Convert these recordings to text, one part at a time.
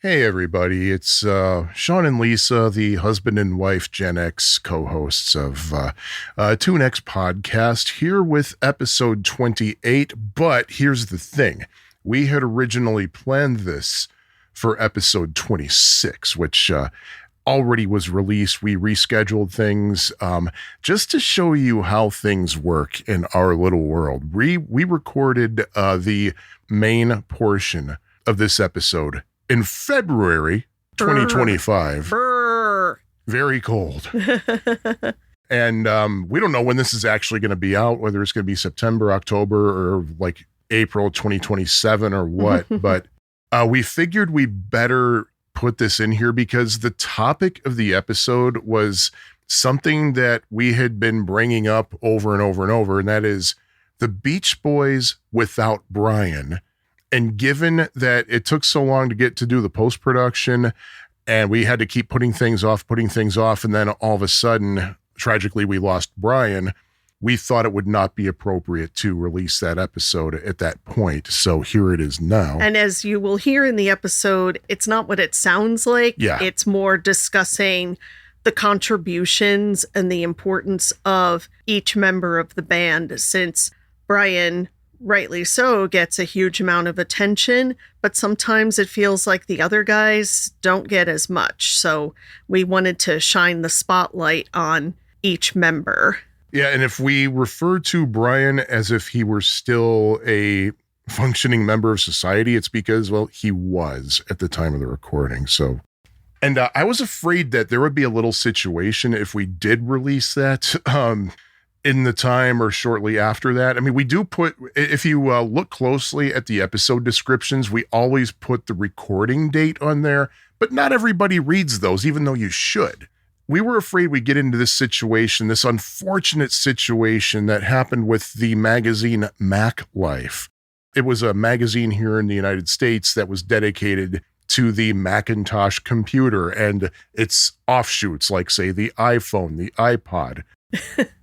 Hey everybody, it's Sean and Lisa, the husband and wife Gen X co-hosts of Tune X podcast, here with episode 28. But here's the thing. We had originally planned this for episode 26, which already was released. We rescheduled things just to show you how things work in our little world. We recorded the main portion of this episode in February 2025. Brr. Very cold. And we don't know when this is actually going to be out, whether it's going to be September, October, or like April 2027 or what. But we figured we better put this in here because the topic of the episode was something that we had been bringing up over and over and over, and that is the Beach Boys without Brian. And given that it took so long to get to do the post-production and we had to keep putting things off, and then all of a sudden, tragically, we lost Brian, we thought it would not be appropriate to release that episode at that point. So here it is now. And as you will hear in the episode, it's not what it sounds like. Yeah. It's more discussing the contributions and the importance of each member of the band, since Brian, rightly so, gets a huge amount of attention, but sometimes it feels like the other guys don't get as much. So we wanted to shine the spotlight on each member. Yeah, and if we refer to Brian as if he were still a functioning member of society, it's because, well, he was at the time of the recording. So, and I was afraid that there would be a little situation if we did release that in the time or shortly after that. I mean, we do put, if you look closely at the episode descriptions, we always put the recording date on there, but not everybody reads those, even though you should. We were afraid we'd get into this situation, this unfortunate situation that happened with the magazine Mac Life. It was a magazine here in the United States that was dedicated to the Macintosh computer and its offshoots, like, say, the iPhone, the iPod.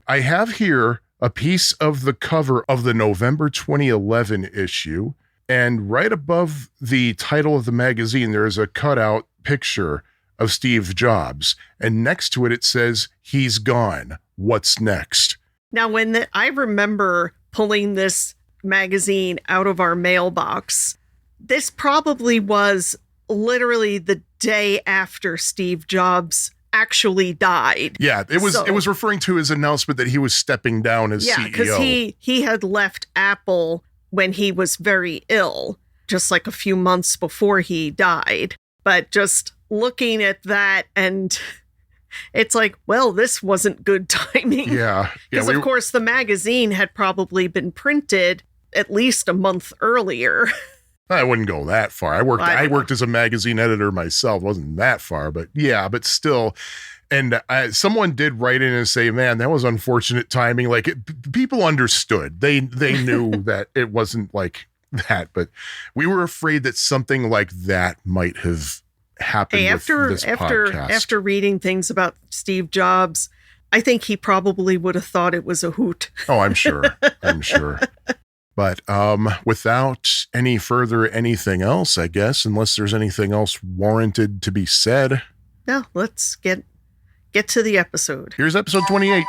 I have here a piece of the cover of the November 2011 issue, and right above the title of the magazine, there is a cutout picture of Steve Jobs, and next to it, it says, "He's gone. What's next?" Now, I remember pulling this magazine out of our mailbox, this probably was literally the day after Steve Jobs actually died. Yeah, it was referring to his announcement that he was stepping down as CEO. Yeah, because he had left Apple when he was very ill, just like a few months before he died. But just looking at that, and it's like, well, this wasn't good timing. Yeah. Because, of course, the magazine had probably been printed at least a month earlier. I wouldn't go that far. I worked as a magazine editor myself. It wasn't that far, but yeah, but still. And someone did write in and say, man, that was unfortunate timing. Like, people understood. They knew that it wasn't like that, but we were afraid that something like that might have happened with this podcast. After reading things about Steve Jobs, I think he probably would have thought it was a hoot. Oh, I'm sure. But without any further anything else, I guess, unless there's anything else warranted to be said. No, let's get to the episode. Here's episode 28.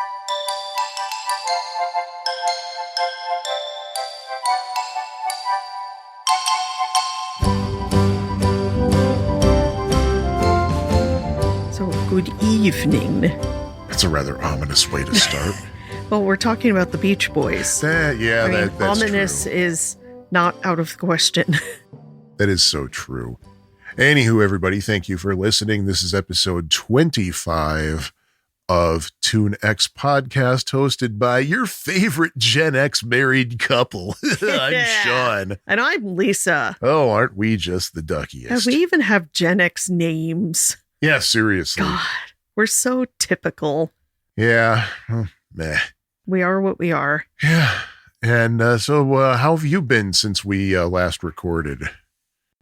So, good evening. That's a rather ominous way to start. Well, we're talking about the Beach Boys. That's ominous true. is not out of the question. That is so true. Anywho, everybody, thank you for listening. This is episode 25 of Tune X podcast, hosted by your favorite Gen X married couple. I'm Sean. And I'm Lisa. Oh, aren't we just the duckiest? And we even have Gen X names. Yeah, seriously. God, we're so typical. Yeah. Meh. We are what we are. Yeah. And so how have you been since we last recorded?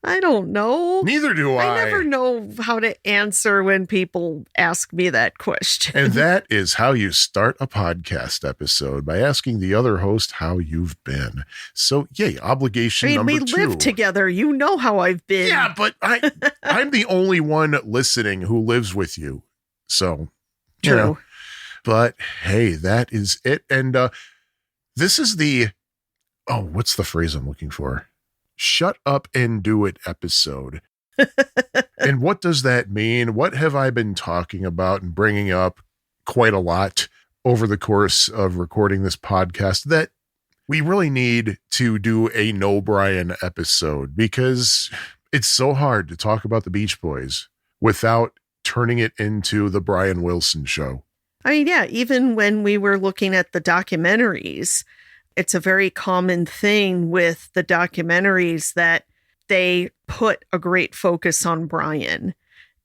I don't know. Neither do I. I never know how to answer when people ask me that question. And that is how you start a podcast episode, by asking the other host how you've been. So, yay, obligation number 2. We live together. You know how I've been. Yeah, but I'm the only one listening who lives with you. So, True. You know, but hey, that is it. And this is what's the phrase I'm looking for? Shut up and do it episode. And what does that mean? What have I been talking about and bringing up quite a lot over the course of recording this podcast that we really need to do a No Brian episode, because it's so hard to talk about the Beach Boys without turning it into the Brian Wilson show. I mean, yeah, even when we were looking at the documentaries, it's a very common thing with the documentaries that they put a great focus on Brian.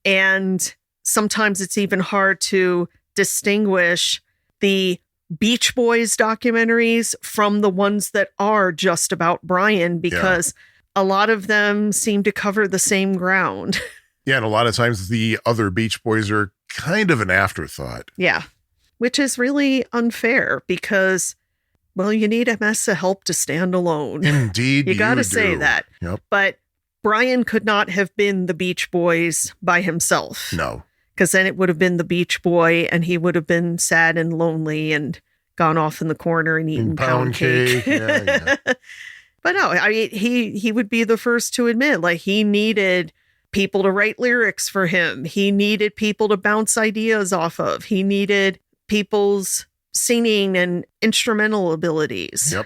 And sometimes it's even hard to distinguish the Beach Boys documentaries from the ones that are just about Brian, because a lot of them seem to cover the same ground. Yeah, and a lot of times the other Beach Boys are kind of an afterthought. Yeah, which is really unfair because, well, you need a mess of help to stand alone. Indeed, you got to say that. Yep. But Brian could not have been the Beach Boys by himself. No. Because then it would have been the Beach Boy, and he would have been sad and lonely gone off in the corner and eaten pound cake. Yeah. But no, I mean, he would be the first to admit, like, he needed people to write lyrics for him. He needed people to bounce ideas off of. He needed people's singing and instrumental abilities. Yep.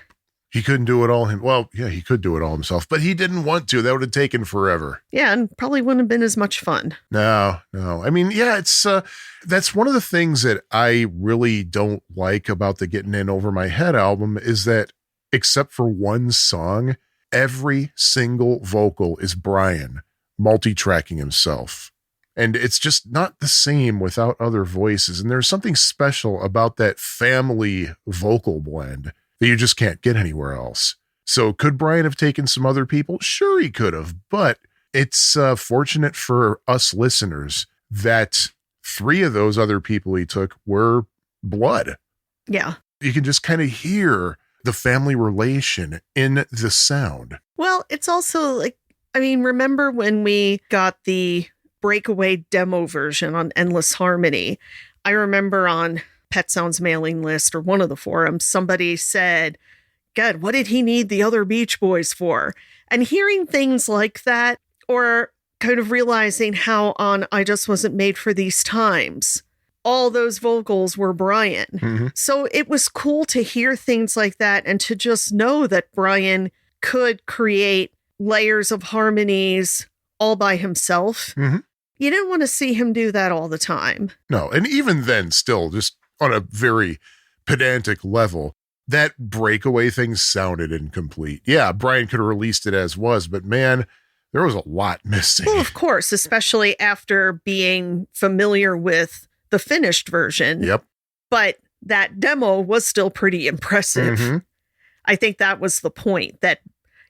He couldn't do it all. Well, yeah, he could do it all himself, but he didn't want to. That would have taken forever. Yeah, and probably wouldn't have been as much fun. No. I mean, yeah, it's that's one of the things that I really don't like about the Getting In Over My Head album, is that except for one song, every single vocal is Brian multi-tracking himself. And it's just not the same without other voices. And there's something special about that family vocal blend that you just can't get anywhere else. So could Brian have taken some other people? Sure, he could have, but it's fortunate for us listeners that 3 of those other people he took were blood. Yeah. You can just kind of hear the family relation in the sound. Well, it's also like, I mean, remember when we got the breakaway demo version on Endless Harmony? I remember on Pet Sounds mailing list or one of the forums, somebody said, God, what did he need the other Beach Boys for? And hearing things like that, or kind of realizing how on I Just Wasn't Made for These Times, all those vocals were Brian. Mm-hmm. So it was cool to hear things like that and to just know that Brian could create layers of harmonies all by himself. Mm-hmm. You didn't want to see him do that all the time. No, and even then, still, just on a very pedantic level, that breakaway thing sounded incomplete. Yeah, Brian could have released it as was, but man, there was a lot missing. Well, of course, especially after being familiar with the finished version. Yep. But that demo was still pretty impressive. Mm-hmm. I think that was the point, that,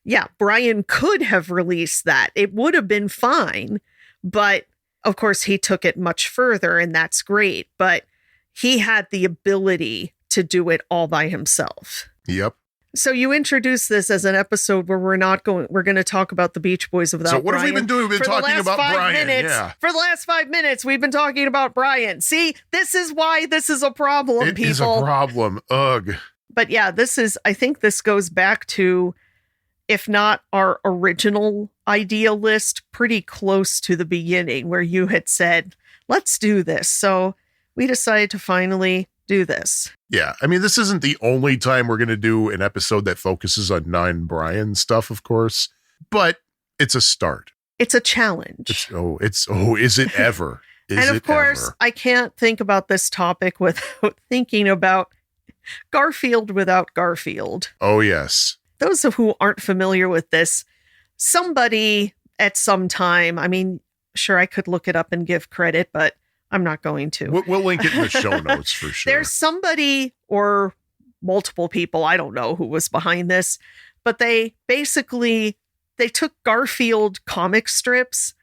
yeah, Brian could have released that. It would have been fine, but of course he took it much further, and that's great. But he had the ability to do it all by himself. Yep. So you introduced this as an episode where we're going to talk about the Beach Boys without Brian. So what have we been doing? We've been talking about Brian. Yeah. For the last 5 minutes, we've been talking about Brian. See, this is why this is a problem, people. It is a problem. Ugh. But yeah, I think this goes back to, if not our original idea list, pretty close to the beginning, where you had said, let's do this. So we decided to finally do this. Yeah. I mean, this isn't the only time we're going to do an episode that focuses on non-Brian stuff, of course, but it's a start. It's a challenge. Is it ever? And of course, I can't think about this topic without thinking about Garfield without Garfield. Oh, yes. Those who aren't familiar with this, somebody at some time, I mean, sure, I could look it up and give credit, but I'm not going to. We'll link it in the show notes for sure. There's somebody or multiple people, I don't know who was behind this, but they basically they took Garfield comic strips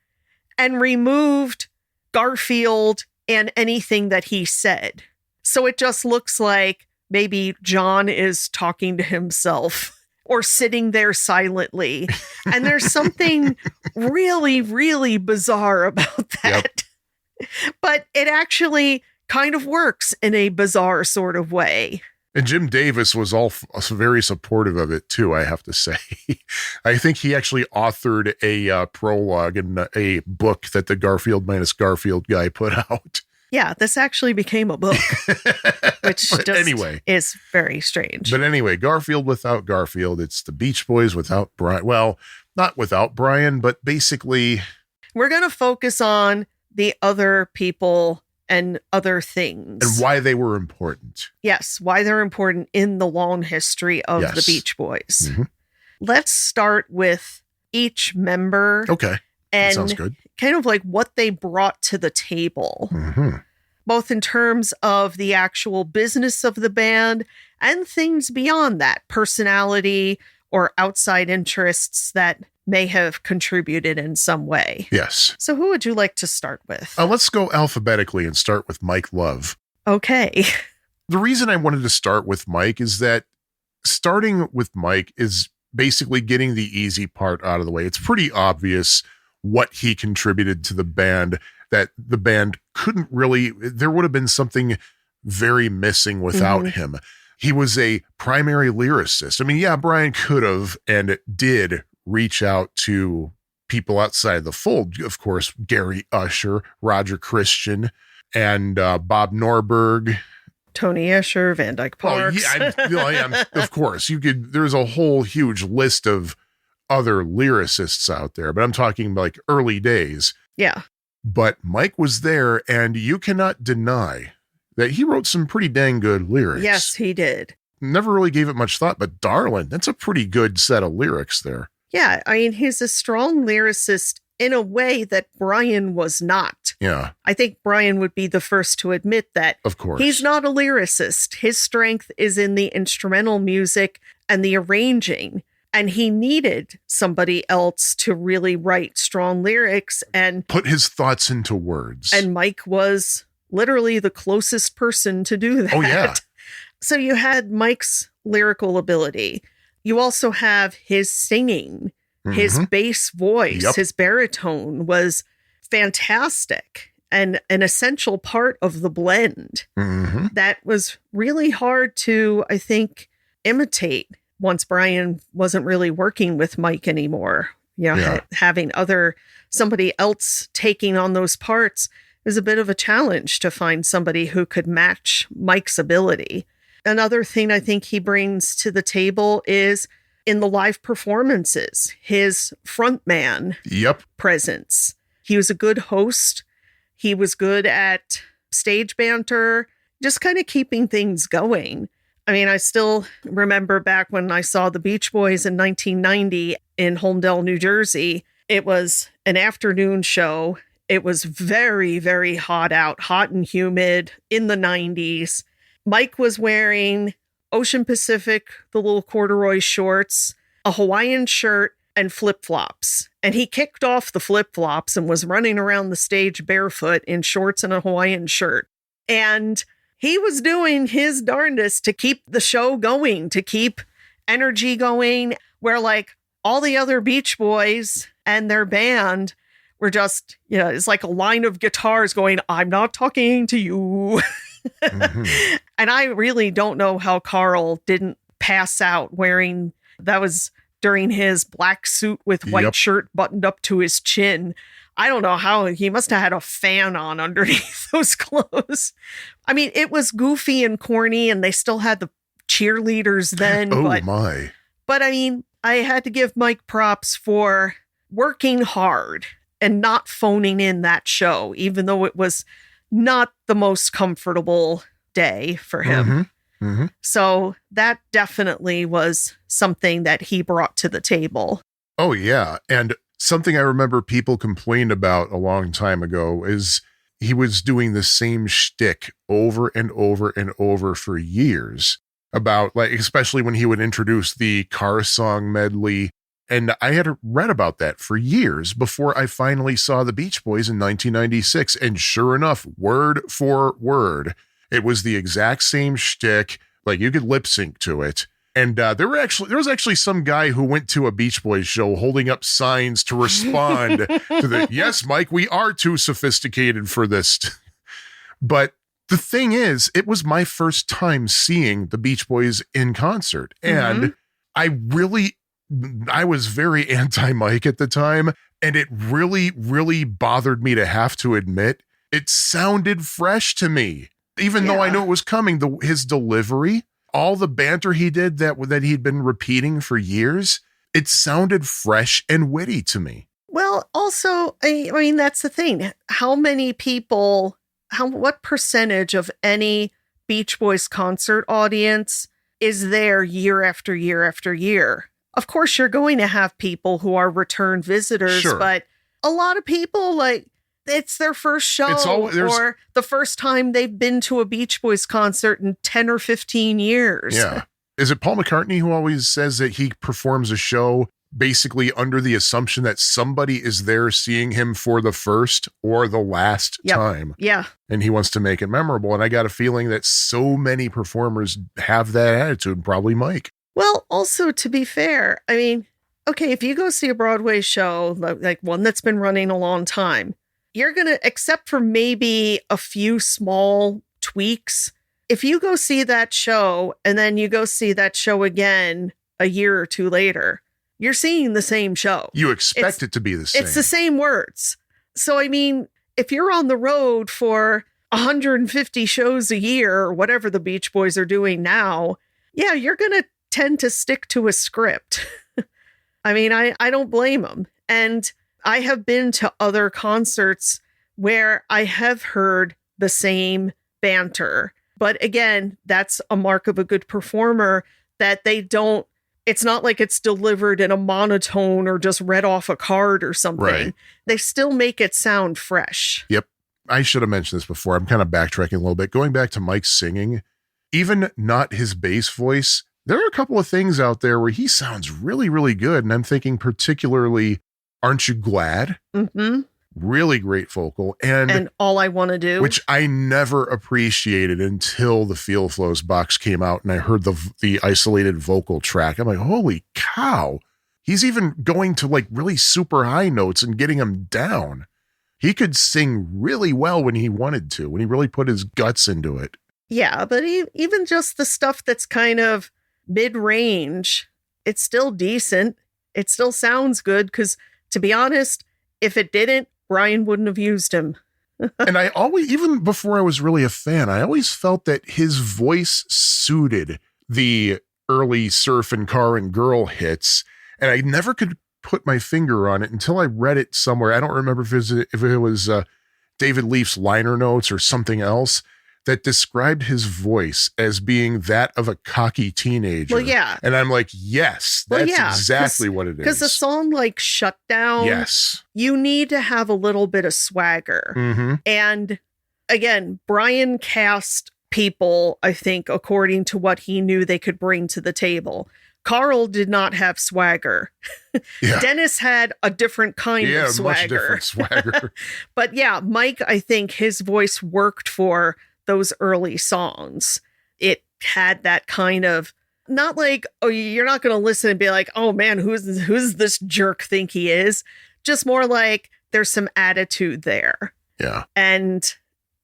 and removed Garfield and anything that he said. So it just looks like maybe John is talking to himself or sitting there silently. And there's something really, really bizarre about that. Yep. But it actually kind of works in a bizarre sort of way. And Jim Davis was all very supportive of it, too, I have to say. I think he actually authored a prologue in a book that the Garfield minus Garfield guy put out. Yeah, this actually became a book, which just is very strange. But anyway, Garfield without Garfield. It's the Beach Boys without Brian. Well, not without Brian, but basically... We're going to focus on the other people and other things. And why they were important. Yes, why they're important in the long history of the Beach Boys. Mm-hmm. Let's start with each member. Okay, and sounds good. Kind of like what they brought to the table. Mm-hmm. Both in terms of the actual business of the band and things beyond that, personality or outside interests that may have contributed in some way. Yes. So who would you like to start with? Let's go alphabetically and start with Mike Love. Okay. The reason I wanted to start with Mike is that starting with Mike is basically getting the easy part out of the way. It's pretty obvious what he contributed to the band, that the band couldn't really, there would have been something very missing without him. He was a primary lyricist. I mean, yeah, Brian could have and did reach out to people outside the fold. Of course, Gary Usher, Roger Christian, and Bob Norberg. Tony Escher, Van Dyke Parks. Oh, yeah, of course. There's a whole huge list of other lyricists out there, but I'm talking like early days. Yeah. But Mike was there, and you cannot deny that he wrote some pretty dang good lyrics. Yes, he did. Never really gave it much thought, but darling, that's a pretty good set of lyrics there. Yeah, I mean, he's a strong lyricist in a way that Brian was not. Yeah. I think Brian would be the first to admit that. Of course. He's not a lyricist. His strength is in the instrumental music and the arranging. And he needed somebody else to really write strong lyrics and put his thoughts into words. And Mike was literally the closest person to do that. Oh, yeah. So you had Mike's lyrical ability. You also have his singing, his bass voice, his baritone was fantastic and an essential part of the blend. That was really hard to, I think, imitate once Brian wasn't really working with Mike anymore. You know, having somebody else taking on those parts is a bit of a challenge to find somebody who could match Mike's ability. Another thing I think he brings to the table is in the live performances, his frontman presence. He was a good host. He was good at stage banter, just kind of keeping things going. I mean, I still remember back when I saw the Beach Boys in 1990 in Holmdel, New Jersey. It was an afternoon show. It was very, very hot out, hot and humid in the 90s. Mike was wearing Ocean Pacific, the little corduroy shorts, a Hawaiian shirt, and flip-flops. And he kicked off the flip-flops and was running around the stage barefoot in shorts and a Hawaiian shirt. And he was doing his darndest to keep the show going, to keep energy going, where like all the other Beach Boys and their band were just, you know, it's like a line of guitars going, I'm not talking to you. And I really don't know how Carl didn't pass out wearing, that was during his black suit with white shirt buttoned up to his chin. I don't know how, he must have had a fan on underneath those clothes. I mean, it was goofy and corny and they still had the cheerleaders then. But I mean, I had to give Mike props for working hard and not phoning in that show, even though it was not the most comfortable day for him. So that definitely was something that he brought to the table. Oh, yeah. And something I remember people complained about a long time ago is he was doing the same shtick over and over and over for years about, like, especially when he would introduce the car song medley And I had read about that for years before I finally saw the Beach Boys in 1996. And sure enough, word for word, it was the exact same shtick. Like you could lip sync to it. And there was actually some guy who went to a Beach Boys show holding up signs to respond to the, yes, Mike, we are too sophisticated for this. But the thing is, it was my first time seeing the Beach Boys in concert. And I was very anti-Mike at the time. And it really, really bothered me to have to admit it sounded fresh to me, even though I knew it was coming. His delivery, all the banter he did that he'd been repeating for years, it sounded fresh and witty to me. Well, also, I mean, that's the thing. How many people, what percentage of any Beach Boys concert audience is there year after year after year? Of course, you're going to have people who are return visitors, but a lot of people, like, it's their first show or the first time they've been to a Beach Boys concert in 10 or 15 years. Yeah. Is it Paul McCartney who always says that he performs a show basically under the assumption that somebody is there seeing him for the first or the last time? Yeah. And he wants to make it memorable. And I got a feeling that so many performers have that attitude, probably Mike. Well, also, to be fair, I mean, okay, if you go see a Broadway show, like one that's been running a long time, you're going to, except for maybe a few small tweaks, if you go see that show and then you go see that show again a year or two later, you're seeing the same show. You expect it to be the same. It's the same words. So, I mean, if you're on the road for 150 shows a year or whatever the Beach Boys are doing now, yeah, you're going to tend to stick to a script. I mean, I don't blame them. And I have been to other concerts where I have heard the same banter. But again, that's a mark of a good performer, that they don't, it's not like it's delivered in a monotone or just read off a card or something. Right. They still make it sound fresh. Yep. I should have mentioned this before. I'm kind of backtracking a little bit. Going back to Mike's singing, even not his bass voice, there are a couple of things out there where he sounds really, really good. And I'm thinking particularly, Aren't You Glad? Mm-hmm. Really great vocal. And All I Want to Do, which I never appreciated until the Feel Flows box came out and I heard the isolated vocal track. I'm like, holy cow. He's even going to like really super high notes and getting them down. He could sing really well when he wanted to, when he really put his guts into it. Yeah, but even just the stuff that's kind of mid-range, it's still decent. It still sounds good because, to be honest, if it didn't, Brian wouldn't have used him. And I always, even before I was really a fan, I always felt that his voice suited the early Surf and Car and Girl hits. And I never could put my finger on it until I read it somewhere. I don't remember if it was David Leaf's liner notes or something else that described his voice as being that of a cocky teenager. Well, yeah. And I'm like, yes, that's exactly what it is. Because a song like Shut Down, yes, you need to have a little bit of swagger. Mm-hmm. And again, Brian cast people, I think, according to what he knew they could bring to the table. Carl did not have swagger. Yeah. Dennis had a different kind of swagger. Much different swagger. But yeah, Mike, I think his voice worked for those early songs. It had that kind of, not like, oh, you're not going to listen and be like, oh man, who's this jerk think he is? Just more like there's some attitude there. Yeah. And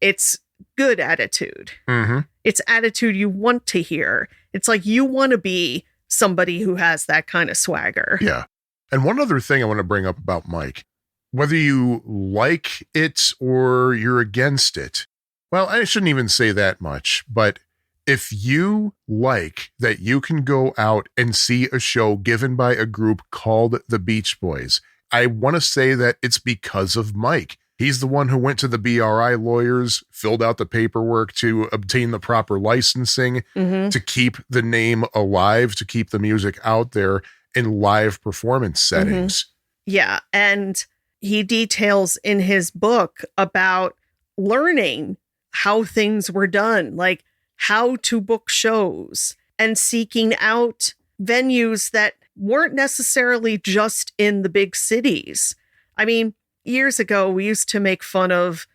it's good attitude. Mm-hmm. It's attitude you want to hear. It's like you want to be somebody who has that kind of swagger. Yeah. And one other thing I want to bring up about Mike, whether you like it or you're against it, well, I shouldn't even say that much, but if you like that you can go out and see a show given by a group called the Beach Boys, I want to say that it's because of Mike. He's the one who went to the BRI lawyers, filled out the paperwork to obtain the proper licensing, to keep the name alive, to keep the music out there in live performance settings. Yeah. And he details in his book about learning how things were done, like how to book shows and seeking out venues that weren't necessarily just in the big cities. I mean, years ago, we used to make fun of,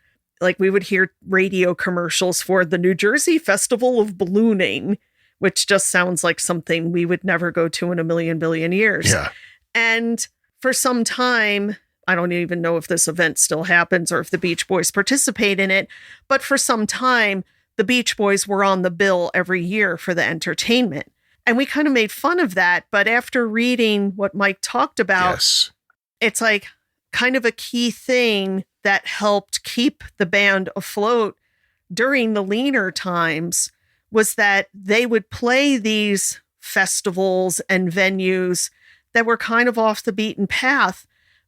like, we would hear radio commercials for the New Jersey Festival of Ballooning, which just sounds like something we would never go to in a million billion years. Yeah. And for some time, I don't even know if this event still happens or if the Beach Boys participate in it, but for some time, the Beach Boys were on the bill every year for the entertainment. And we kind of made fun of that. But after reading what Mike talked about, Yes. it's like kind of a key thing that helped keep the band afloat during the leaner times was that they would play these festivals and venues that were kind of off the beaten path,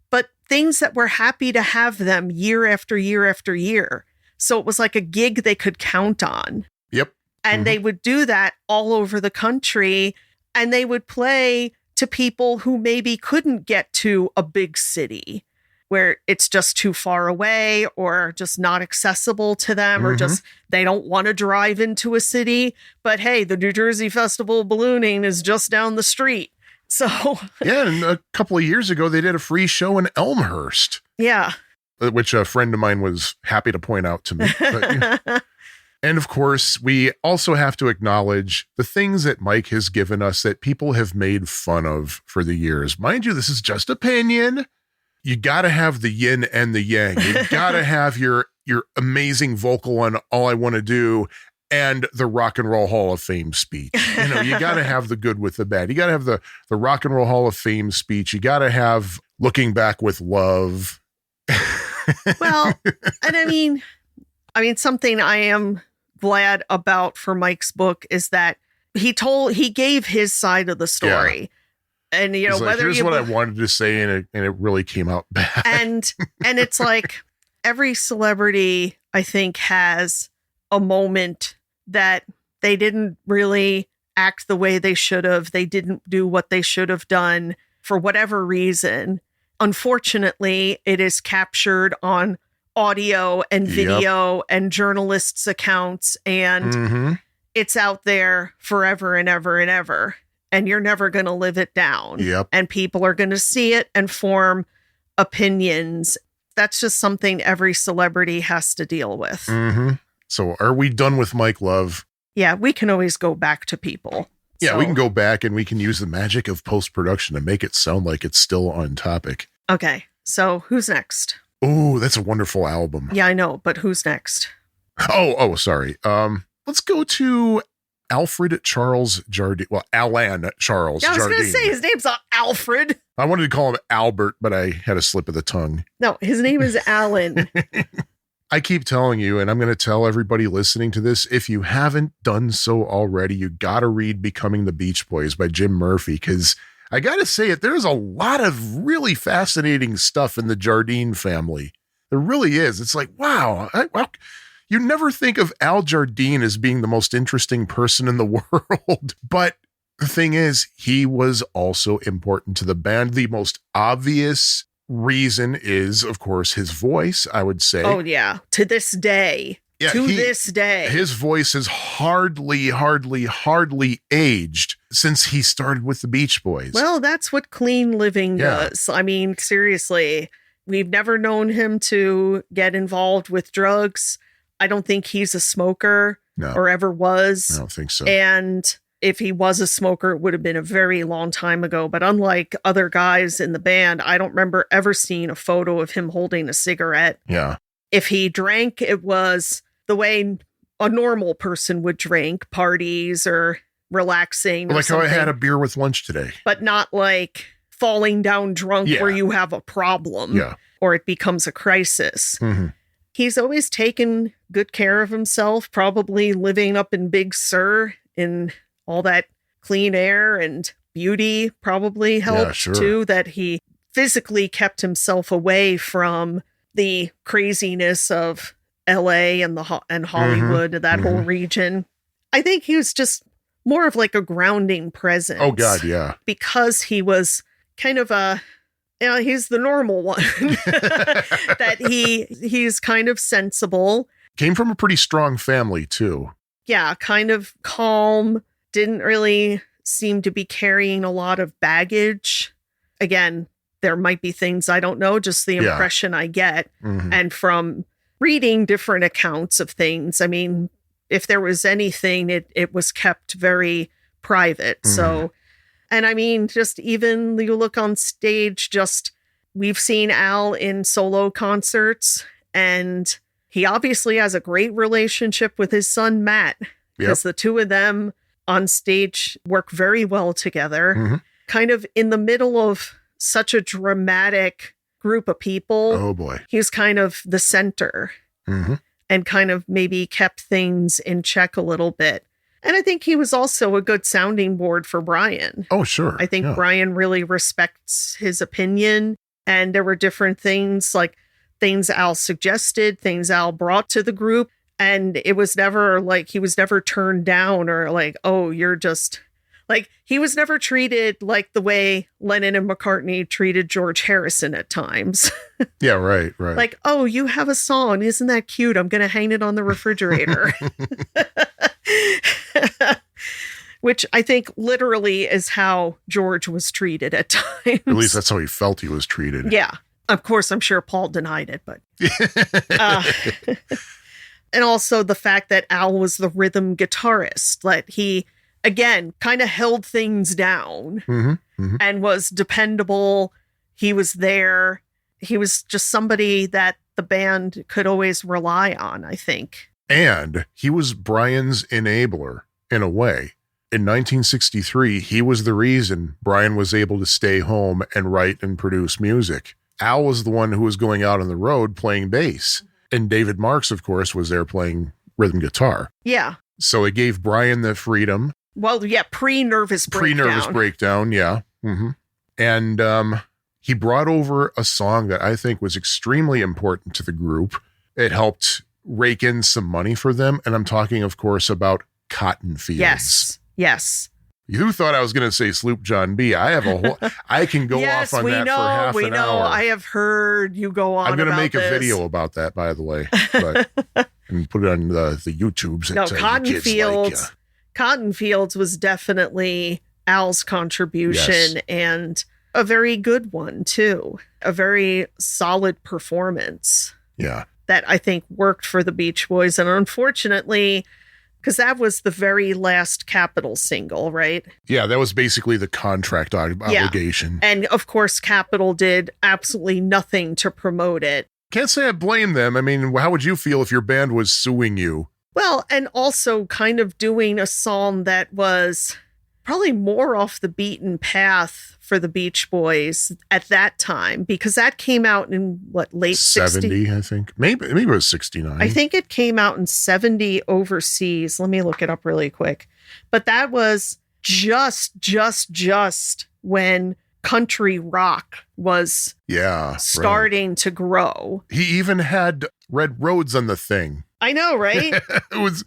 but things that were happy to have them year after year after year. So it was like a gig they could count on. Yep. And they would do that all over the country. And they would play to people who maybe couldn't get to a big city where it's just too far away or just not accessible to them or just they don't want to drive into a city. But hey, the New Jersey Festival of Ballooning is just down the street. So Yeah, and a couple of years ago, they did a free show in Elmhurst, yeah. which a friend of mine was happy to point out to me. But, and of course, we also have to acknowledge the things that Mike has given us that people have made fun of for the years. Mind you, this is just opinion. You got to have the yin and the yang. You got to have your amazing vocal on All I Want to Do and the Rock and Roll Hall of Fame speech. You know, you got to have the good with the bad. You got to have the Rock and Roll Hall of Fame speech. You got to have Looking Back with Love. Well, and I mean, something I am glad about for Mike's book is that he gave his side of the story. Yeah. And, you know, like, whether here's what I wanted to say, and it really came out bad. And it's like every celebrity, I think, has a moment that they didn't really act the way they should have. They didn't do what they should have done for whatever reason. Unfortunately, it is captured on audio and video and journalists' accounts, and it's out there forever and ever and ever. And you're never going to live it down. Yep. And people are going to see it and form opinions. That's just something every celebrity has to deal with. So are we done with Mike Love? Yeah, we can always go back to people. Yeah, So- we can go back and we can use the magic of post-production to make it sound like it's still on topic. Okay, so who's next? Oh, that's a wonderful album. Yeah, I know, but who's next? Oh, sorry. Let's go to Alfred Charles Jardine. Well, Alan Charles Yeah, I was Jardine. going to say his name's not Alfred. I wanted to call him Albert, but I had a slip of the tongue. No, his name is Alan. I keep telling you, and I'm going to tell everybody listening to this, if you haven't done so already, you got to read Becoming the Beach Boys by Jim Murphy, because I got to say it, there's a lot of really fascinating stuff in the Jardine family. There really is. It's like, wow, you never think of Al Jardine as being the most interesting person in the world. But the thing is, he was also important to the band. The most obvious reason is, of course, his voice, I would say. Oh, yeah. To this day. Yeah, this day. His voice has hardly aged since he started with the Beach Boys. Well, that's what clean living Yeah. does. I mean, seriously, we've never known him to get involved with drugs. I don't think he's a smoker or ever was. I don't think so. And if he was a smoker, it would have been a very long time ago. But unlike other guys in the band, I don't remember ever seeing a photo of him holding a cigarette. Yeah. If he drank, it was the way a normal person would drink, parties or relaxing. Like how I had something. a beer with lunch today. But not like falling down drunk Yeah. where you have a problem or it becomes a crisis. Mhm. He's always taken good care of himself, probably living up in Big Sur in all that clean air and beauty probably helped sure. too, that he physically kept himself away from the craziness of LA and and Hollywood, that whole region. I think he was just more of like a grounding presence. Oh God, yeah. Because he was kind of he's the normal one. That he's kind of sensible. Came from a pretty strong family too. Yeah, kind of calm, didn't really seemed to be carrying a lot of baggage. Again, there might be things I don't know, just the impression I get. Mhm. And from reading different accounts of things, I mean, if there was anything, it was kept very private. So, and I mean, just even you look on stage, just we've seen Al in solo concerts, and he obviously has a great relationship with his son, Matt, because the two of them on stage work very well together. Kind of in the middle of such a dramatic group of people. Oh boy. He's kind of the center and kind of maybe kept things in check a little bit. And I think he was also a good sounding board for Brian. Oh, sure. I think Brian really respects his opinion. And there were different things, like things Al suggested, things Al brought to the group. And it was never like he was never turned down or like, oh, you're just like, he was never treated like the way Lennon and McCartney treated George Harrison at times. Yeah, right. Like, oh, you have a song. Isn't that cute? I'm going to hang it on the refrigerator. Which I think literally is how George was treated at times. At least that's how he felt he was treated. Yeah. Of course, I'm sure Paul denied it, but. And also the fact that Al was the rhythm guitarist. Like he, again, kind of held things down and was dependable. He was there. He was just somebody that the band could always rely on, I think. And he was Brian's enabler in a way. In 1963, he was the reason Brian was able to stay home and write and produce music. Al was the one who was going out on the road playing bass. And David Marks, of course, was there playing rhythm guitar. Yeah. So it gave Brian the freedom. Well, yeah, pre-nervous breakdown. Yeah. And he brought over a song that I think was extremely important to the group. It helped rake in some money for them. And I'm talking, of course, about Cotton Fields. Yes. You thought I was going to say Sloop John B. I have a whole, I can go off on that for half an hour. I have heard you go on. I'm going to make a video about that, by the way, and put it on the YouTubes. No, Cotton Fields. Cotton Fields was definitely Al's contribution and a very good one too. A very solid performance. Yeah. That I think worked for the Beach Boys. And unfortunately, because that was the very last Capitol single, right? Yeah, that was basically the contract obligation. And of course, Capitol did absolutely nothing to promote it. Can't say I blame them. I mean, how would you feel if your band was suing you? Well, and also kind of doing a song that was probably more off the beaten path for the Beach Boys at that time, because that came out in late 70, I think. Maybe it was 69. I think it came out in 70 overseas. Let me look it up really quick. But that was just when country rock was starting to grow. He even had Red Roads on the thing. I know, right? It was,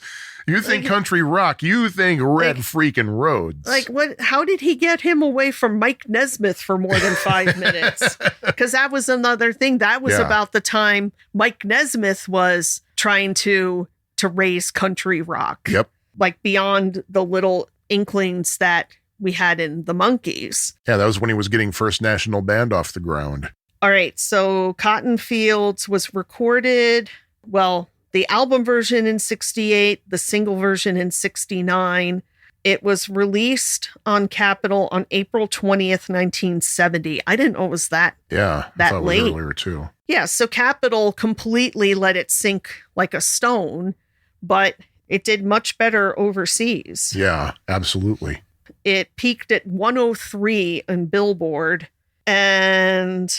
you think country rock, you think Red freaking Roads. Like, what? How did he get him away from Mike Nesmith for more than 5 minutes? Because that was another thing. That was about the time Mike Nesmith was trying to raise country rock. Yep. Like beyond the little inklings that we had in the Monkees. Yeah, that was when he was getting First National Band off the ground. All right, so Cotton Fields was recorded, well, the album version in 68, the single version in 69. It was released on Capitol on April 20th, 1970. I didn't know it was that late. It was earlier too. Yeah, so Capitol completely let it sink like a stone, but it did much better overseas. Yeah, absolutely. It peaked at 103 on Billboard, and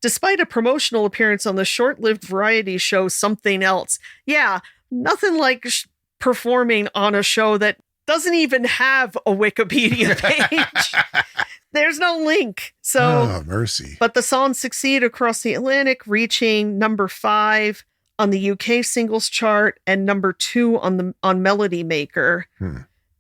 despite a promotional appearance on the short-lived variety show Something Else. Yeah, nothing like performing on a show that doesn't even have a Wikipedia page. There's no link. So, mercy. But the song succeeded across the Atlantic, reaching number 5 on the UK singles chart and number 2 on Melody Maker.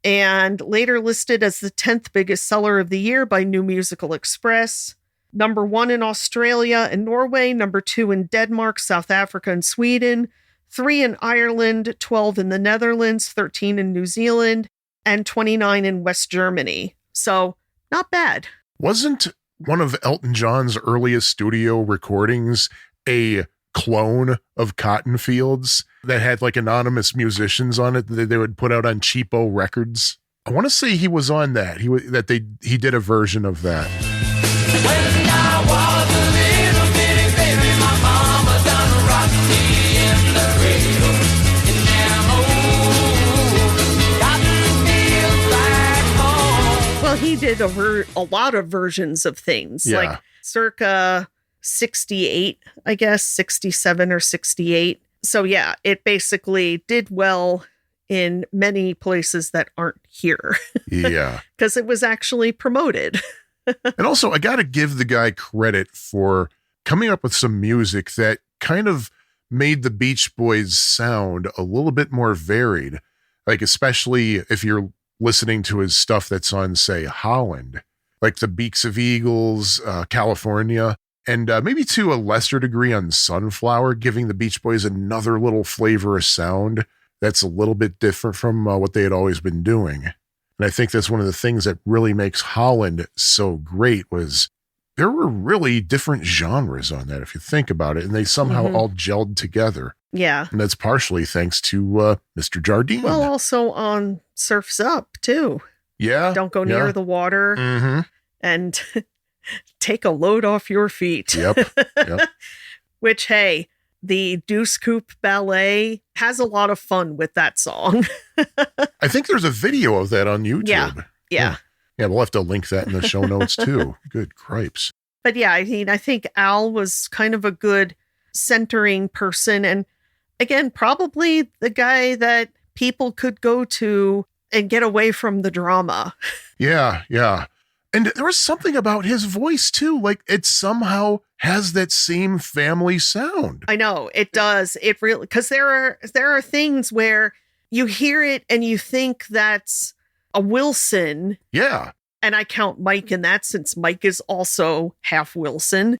And later listed as the 10th biggest seller of the year by New Musical Express. Number 1 in Australia and Norway, number 2 in Denmark, South Africa, and Sweden, 3 in Ireland, 12 in the Netherlands, 13 in New Zealand, and 29 in West Germany. So not bad. Wasn't one of Elton John's earliest studio recordings a clone of Cotton Fields that had like anonymous musicians on it that they would put out on cheapo records? I want to say he was on that. He did a version of that. When I was a little bitty baby, my mama done rocked me in the cradle. And now, cotton feels like home. Well, he did a lot of versions of things, Yeah. like circa 68, I guess, 67 or 68. So yeah, it basically did well in many places that aren't here Yeah. because it was actually promoted. And also, I got to give the guy credit for coming up with some music that kind of made the Beach Boys sound a little bit more varied. Like, especially if you're listening to his stuff that's on, say, Holland, like the Beaks of Eagles, California, and maybe to a lesser degree on Sunflower, giving the Beach Boys another little flavor of sound that's a little bit different from what they had always been doing. And I think that's one of the things that really makes Holland so great was there were really different genres on that, if you think about it, and they somehow all gelled together. Yeah. And that's partially thanks to Mr. Jardine. Well, also on Surf's Up, too. Yeah. Don't go near the water Mm-hmm. and take a load off your feet. Yep. Yep. Which, hey, the Deuce Coupe Ballet has a lot of fun with that song. I think there's a video of that on YouTube. Yeah. Yeah, we'll have to link that in the show notes too. Good cripes. But yeah, I mean, I think Al was kind of a good centering person. And again, probably the guy that people could go to and get away from the drama. Yeah, yeah. And there was something about his voice too. Like it somehow has that same family sound. I know it does. It really, because there are things where you hear it and you think that's a Wilson. Yeah. And I count Mike in that since Mike is also half Wilson,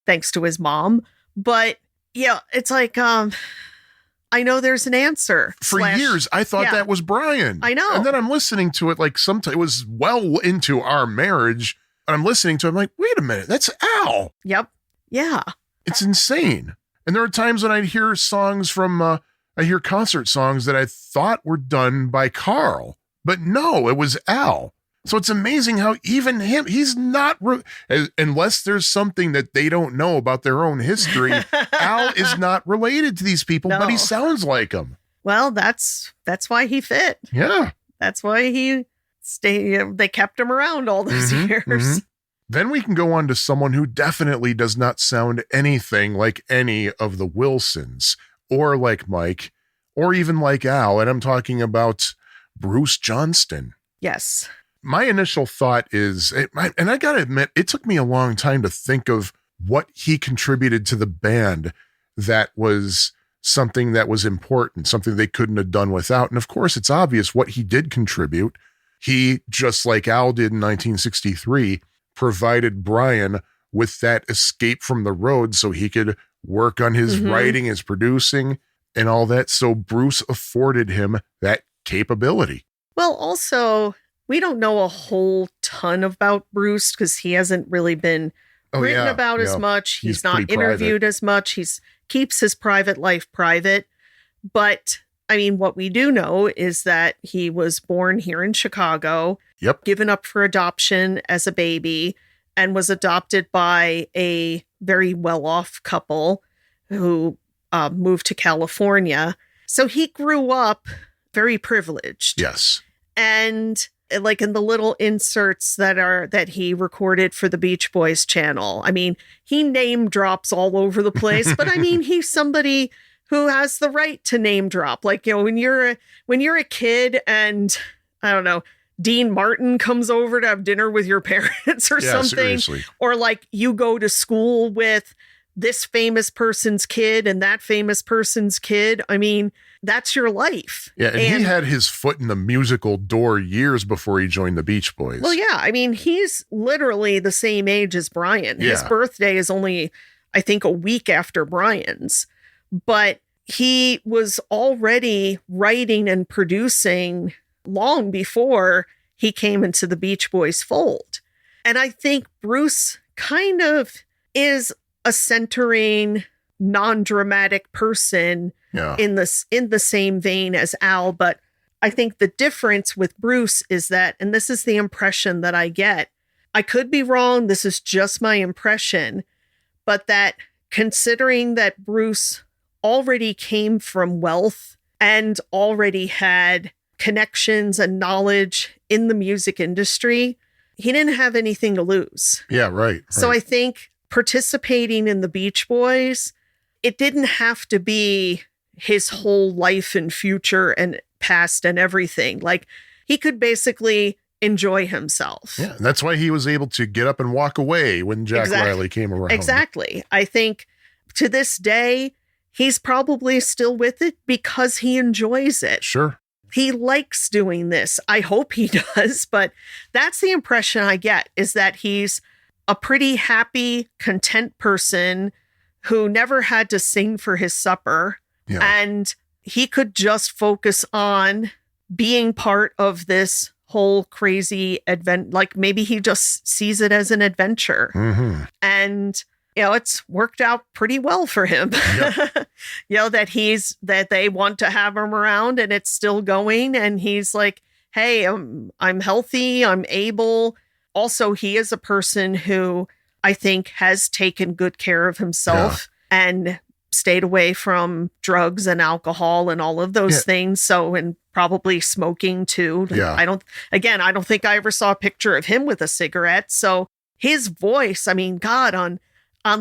thanks to his mom. But yeah, it's like, I know there's an answer. For years, I thought that was Brian. I know. And then I'm listening to it like sometimes it was well into our marriage. And I'm listening to it. I'm like, wait a minute, that's Al. Yep. Yeah. It's insane. And there are times when I hear songs from, I hear concert songs that I thought were done by Carl. But no, it was Al. So it's amazing how even him, he's not, unless there's something that they don't know about their own history, Al is not related to these people, but he sounds like them. Well, that's why he fit. Yeah. That's why he stayed, they kept him around all those years. Mm-hmm. Then we can go on to someone who definitely does not sound anything like any of the Wilsons, or like Mike, or even like Al. And I'm talking about Bruce Johnston. Yes. My initial thought is, and I got to admit, it took me a long time to think of what he contributed to the band that was something that was important, something they couldn't have done without. And of course, it's obvious what he did contribute. He, just like Al did in 1963, provided Brian with that escape from the road so he could work on his writing, his producing, and all that. So Bruce afforded him that capability. Well, also, we don't know a whole ton about Bruce because he hasn't really been written about as much. He's not interviewed as much. He's keeps his private life private. But I mean, what we do know is that he was born here in Chicago, given up for adoption as a baby, and was adopted by a very well-off couple who moved to California. So he grew up very privileged. Yes. And like in the little inserts that he recorded for the Beach Boys channel, I mean, he name drops all over the place, but I mean, he's somebody who has the right to name drop. Like, you know, when you're a kid and I don't know, Dean Martin comes over to have dinner with your parents or something, seriously. Or like you go to school with this famous person's kid and that famous person's kid. I mean, that's your life. Yeah, and he had his foot in the musical door years before he joined the Beach Boys. Well, yeah, I mean, he's literally the same age as Brian. Yeah. His birthday is only, I think, a week after Brian's. But he was already writing and producing long before he came into the Beach Boys fold. And I think Bruce kind of is a centering, non-dramatic person in the same vein as Al. But I think the difference with Bruce is that, and this is the impression that I get, I could be wrong, this is just my impression, but that considering that Bruce already came from wealth and already had connections and knowledge in the music industry, he didn't have anything to lose. Yeah, right. So I think participating in the Beach Boys, it didn't have to be his whole life and future and past and everything. Like, he could basically enjoy himself. Yeah, and that's why he was able to get up and walk away when Jack Riley came around. Exactly. I think to this day, he's probably still with it because he enjoys it. Sure. He likes doing this. I hope he does, but that's the impression I get, is that he's a pretty happy, content person who never had to sing for his supper. Yeah. And he could just focus on being part of this whole crazy advent. Like, maybe he just sees it as an adventure. Mm-hmm. And, you know, it's worked out pretty well for him. Yep. You know, that they want to have him around and it's still going. And he's like, hey, I'm healthy, I'm able. Also, he is a person who I think has taken good care of himself and stayed away from drugs and alcohol and all of those things. So, and probably smoking too. Yeah. I don't think I ever saw a picture of him with a cigarette. So his voice, I mean, God, on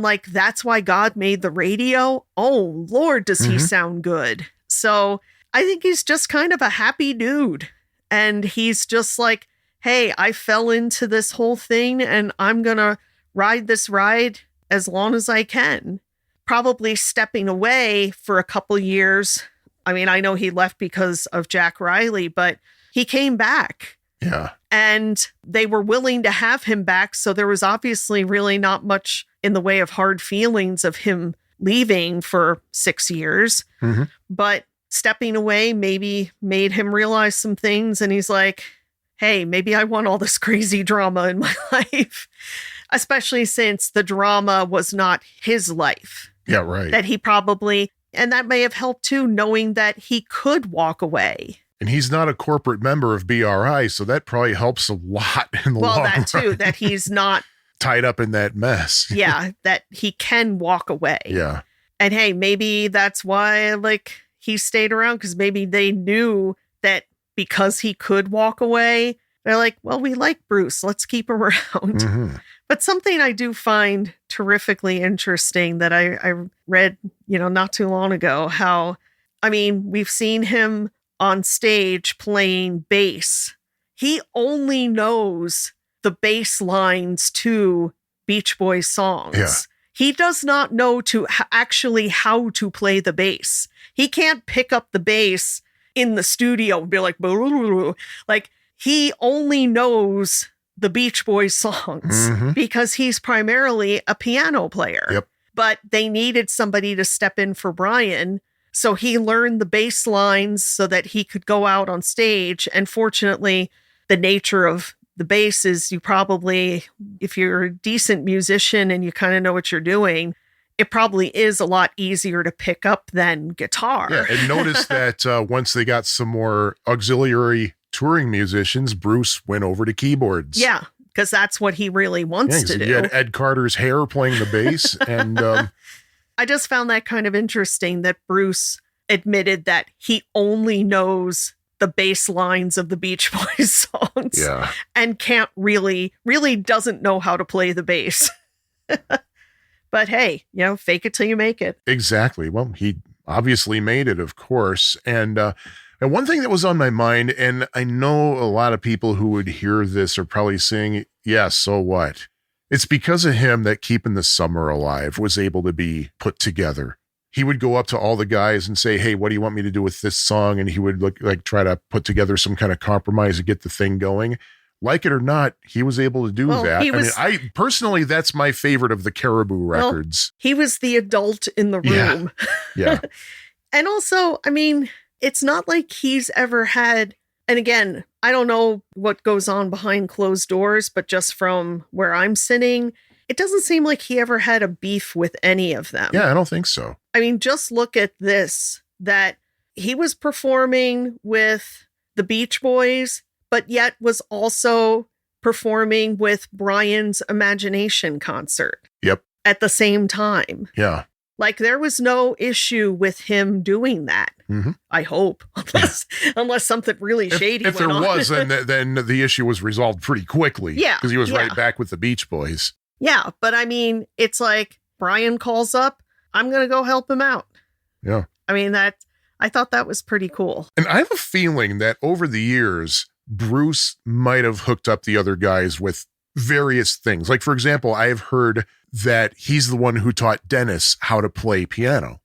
like, that's why God made the radio. Oh Lord, does he sound good. So I think he's just kind of a happy dude. And he's just like, hey, I fell into this whole thing and I'm going to ride this ride as long as I can. Probably stepping away for a couple years. I mean, I know he left because of Jack Riley, but he came back. Yeah. And they were willing to have him back. So there was obviously really not much in the way of hard feelings of him leaving for 6 years. Mm-hmm. But stepping away maybe made him realize some things. And he's like, hey, maybe I want all this crazy drama in my life, especially since the drama was not his life. Yeah, right. That he probably, and that may have helped too, knowing that he could walk away. And he's not a corporate member of BRI, so that probably helps a lot in the long run. Well, that too, that he's not tied up in that mess. Yeah, that he can walk away. Yeah. And hey, maybe that's why, like, he stayed around, because maybe they knew that because he could walk away, they're like, well, we like Bruce, let's keep him around. Mm-hmm. But something I do find terrifically interesting that I read, not too long ago, how, I mean, we've seen him on stage playing bass. He only knows the bass lines to Beach Boys songs. Yeah. He does not know actually how to play the bass. He can't pick up the bass in the studio and be like, like, he only knows the Beach Boys songs because he's primarily a piano player. Yep. But they needed somebody to step in for Brian. So he learned the bass lines so that he could go out on stage. And fortunately, the nature of the bass is, you probably, if you're a decent musician and you kind of know what you're doing, it probably is a lot easier to pick up than guitar. Yeah, and notice that once they got some more auxiliary touring musicians, Bruce went over to keyboards. Yeah, because that's what he really wants to do. You had Ed Carter's hair playing the bass. And I just found that kind of interesting that Bruce admitted that he only knows the bass lines of the Beach Boys songs. Yeah. And can't really doesn't know how to play the bass. But hey, fake it till you make it. Exactly. Well, he obviously made it, of course. And one thing that was on my mind, and I know a lot of people who would hear this are probably saying, yeah, so what? It's because of him that Keeping the Summer Alive was able to be put together. He would go up to all the guys and say, hey, what do you want me to do with this song? And he would try to put together some kind of compromise to get the thing going. Like it or not, he was able to do that. I personally, that's my favorite of the Caribou records. He was the adult in the room. Yeah. And also, I mean, it's not like he's ever had, and again, I don't know what goes on behind closed doors, but just from where I'm sitting, it doesn't seem like he ever had a beef with any of them. Yeah, I don't think so. I mean, just look at this, that he was performing with the Beach Boys, but yet was also performing with Brian's Imagination concert. Yep. At the same time. Yeah. Like, there was no issue with him doing that. Mm-hmm. I hope, unless something really shady If there went on. was, then the issue was resolved pretty quickly. Yeah, because he was yeah. right back with the Beach Boys. Yeah, but I mean, it's like Brian calls up, I'm going to go help him out. Yeah. I mean, I thought that was pretty cool. And I have a feeling that over the years, Bruce might have hooked up the other guys with various things. Like, for example, I have heard that he's the one who taught Dennis how to play piano.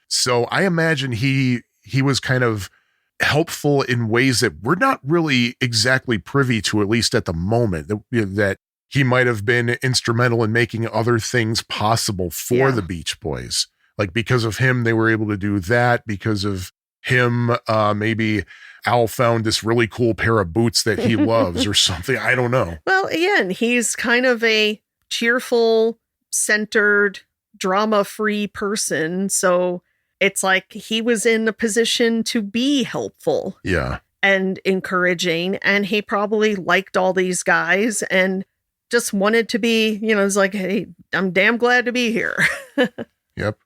So I imagine he was kind of helpful in ways that we're not really exactly privy to, at least at the moment, that he might have been instrumental in making other things possible for the Beach Boys. Like, because of him, they were able to do that. Because of him, maybe Al found this really cool pair of boots that he loves or something. I don't know. Well, again, he's kind of a cheerful, centered, drama-free person. So it's like he was in a position to be helpful. Yeah. And encouraging. And he probably liked all these guys and just wanted to be, it's like, hey, I'm damn glad to be here. Yep.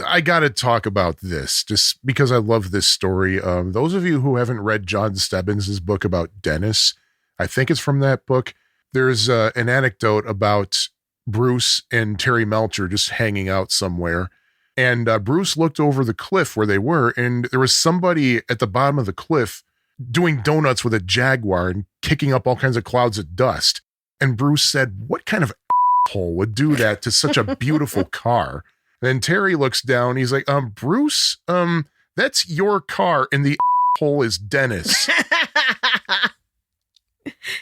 I got to talk about this just because I love this story. Those of you who haven't read John Stebbins' book about Dennis, I think it's from that book. There's an anecdote about Bruce and Terry Melcher just hanging out somewhere. And Bruce looked over the cliff where they were, and there was somebody at the bottom of the cliff doing donuts with a Jaguar and kicking up all kinds of clouds of dust. And Bruce said, what kind of asshole would do that to such a beautiful car? And then Terry looks down. He's like, Bruce, that's your car, and the asshole is Dennis.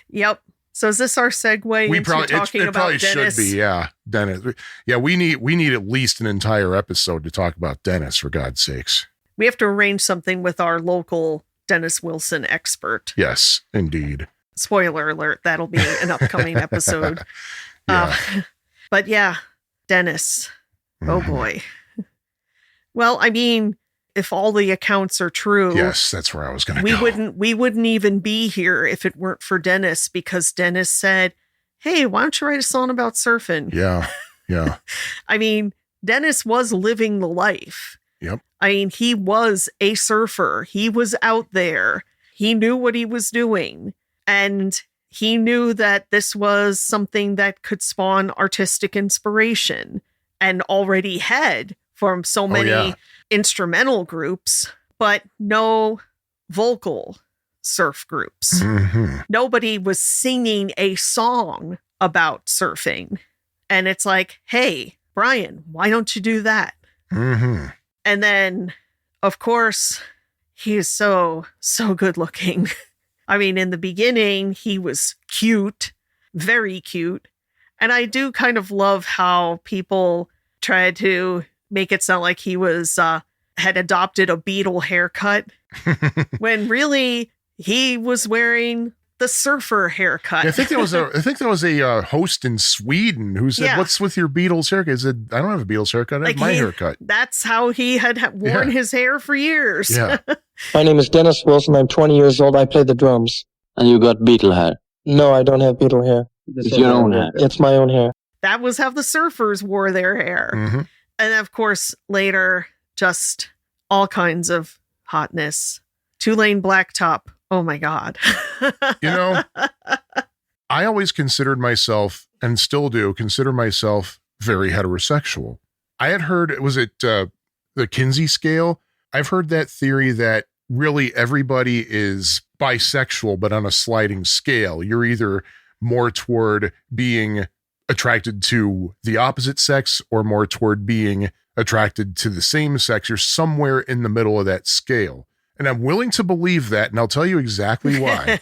Yep. So is this our segue into talking it about probably Dennis? should be, yeah, Dennis. Yeah, we need at least an entire episode to talk about Dennis, for God's sakes. We have to arrange something with our local Dennis Wilson expert. Yes, indeed. Spoiler alert, that'll be an upcoming episode. Yeah. But yeah, Dennis. Oh boy. Well, I mean, if all the accounts are true, yes, that's where I was going to go. We wouldn't even be here if it weren't for Dennis, because Dennis said, hey, why don't you write a song about surfing? Yeah. Yeah. I mean, Dennis was living the life. Yep. I mean, he was a surfer. He was out there. He knew what he was doing. And he knew that this was something that could spawn artistic inspiration, and already had from so many instrumental groups, but no vocal surf groups. Mm-hmm. Nobody was singing a song about surfing. And it's like, hey, Brian, why don't you do that? Mm-hmm. And then, of course, he is so good looking. I mean, in the beginning, he was cute, very cute. And I do kind of love how people tried to make it sound like he was had adopted a Beatle haircut when really he was wearing the surfer haircut. Yeah, I think there was a host in Sweden who said, "What's with your Beatles haircut?" He said, "I don't have a Beatles haircut. I have my haircut." That's how he had worn his hair for years. Yeah. My name is Dennis Wilson. I'm 20 years old. I play the drums. And you got Beatle hair. No, I don't have Beatle hair. It's your own hair. It's my own hair. That was how the surfers wore their hair. Mm-hmm. And of course, later, just all kinds of hotness. 2-lane blacktop. Oh my God. I always considered myself, and still do, consider myself very heterosexual. I had heard, was it the Kinsey scale? I've heard that theory that really everybody is bisexual, but on a sliding scale. You're either more toward being attracted to the opposite sex or more toward being attracted to the same sex. You're somewhere in the middle of that scale. And I'm willing to believe that, and I'll tell you exactly why.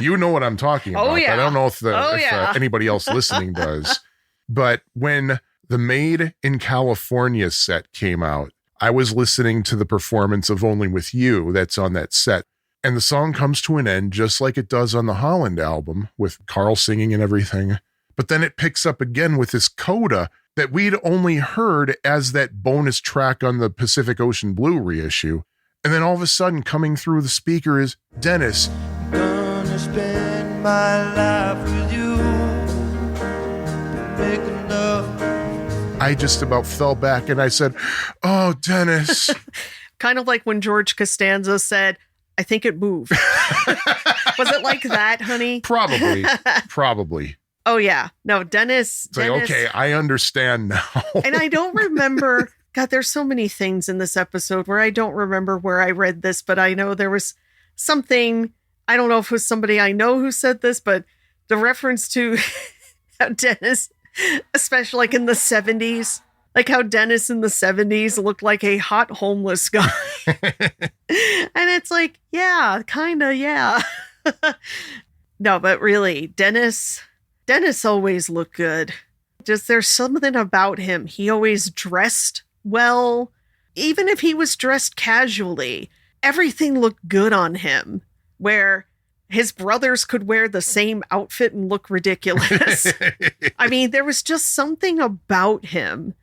You know what I'm talking about. Oh, yeah. But I don't know if anybody else listening does. But when the Made in California set came out, I was listening to the performance of Only With You that's on that set. And the song comes to an end just like it does on the Holland album with Carl singing and everything. But then it picks up again with this coda that we'd only heard as that bonus track on the Pacific Ocean Blue reissue. And then all of a sudden coming through the speaker is Dennis. Gonna spend my life with you, making love. I just about fell back and I said, "Oh, Dennis." Kind of like when George Costanza said, "I think it moved." Was it like that, honey? Probably. Oh, yeah. No, Dennis. It's like, okay, I understand now. And I don't remember. God, there's so many things in this episode where I don't remember where I read this, but I know there was something. I don't know if it was somebody I know who said this, but the reference to how Dennis, especially like in the 70s, like how Dennis in the 70s looked like a hot homeless guy. And it's like, yeah, kind of, yeah. No, but really, Dennis always looked good. Just there's something about him. He always dressed well. Even if he was dressed casually, everything looked good on him. Where his brothers could wear the same outfit and look ridiculous. I mean, there was just something about him.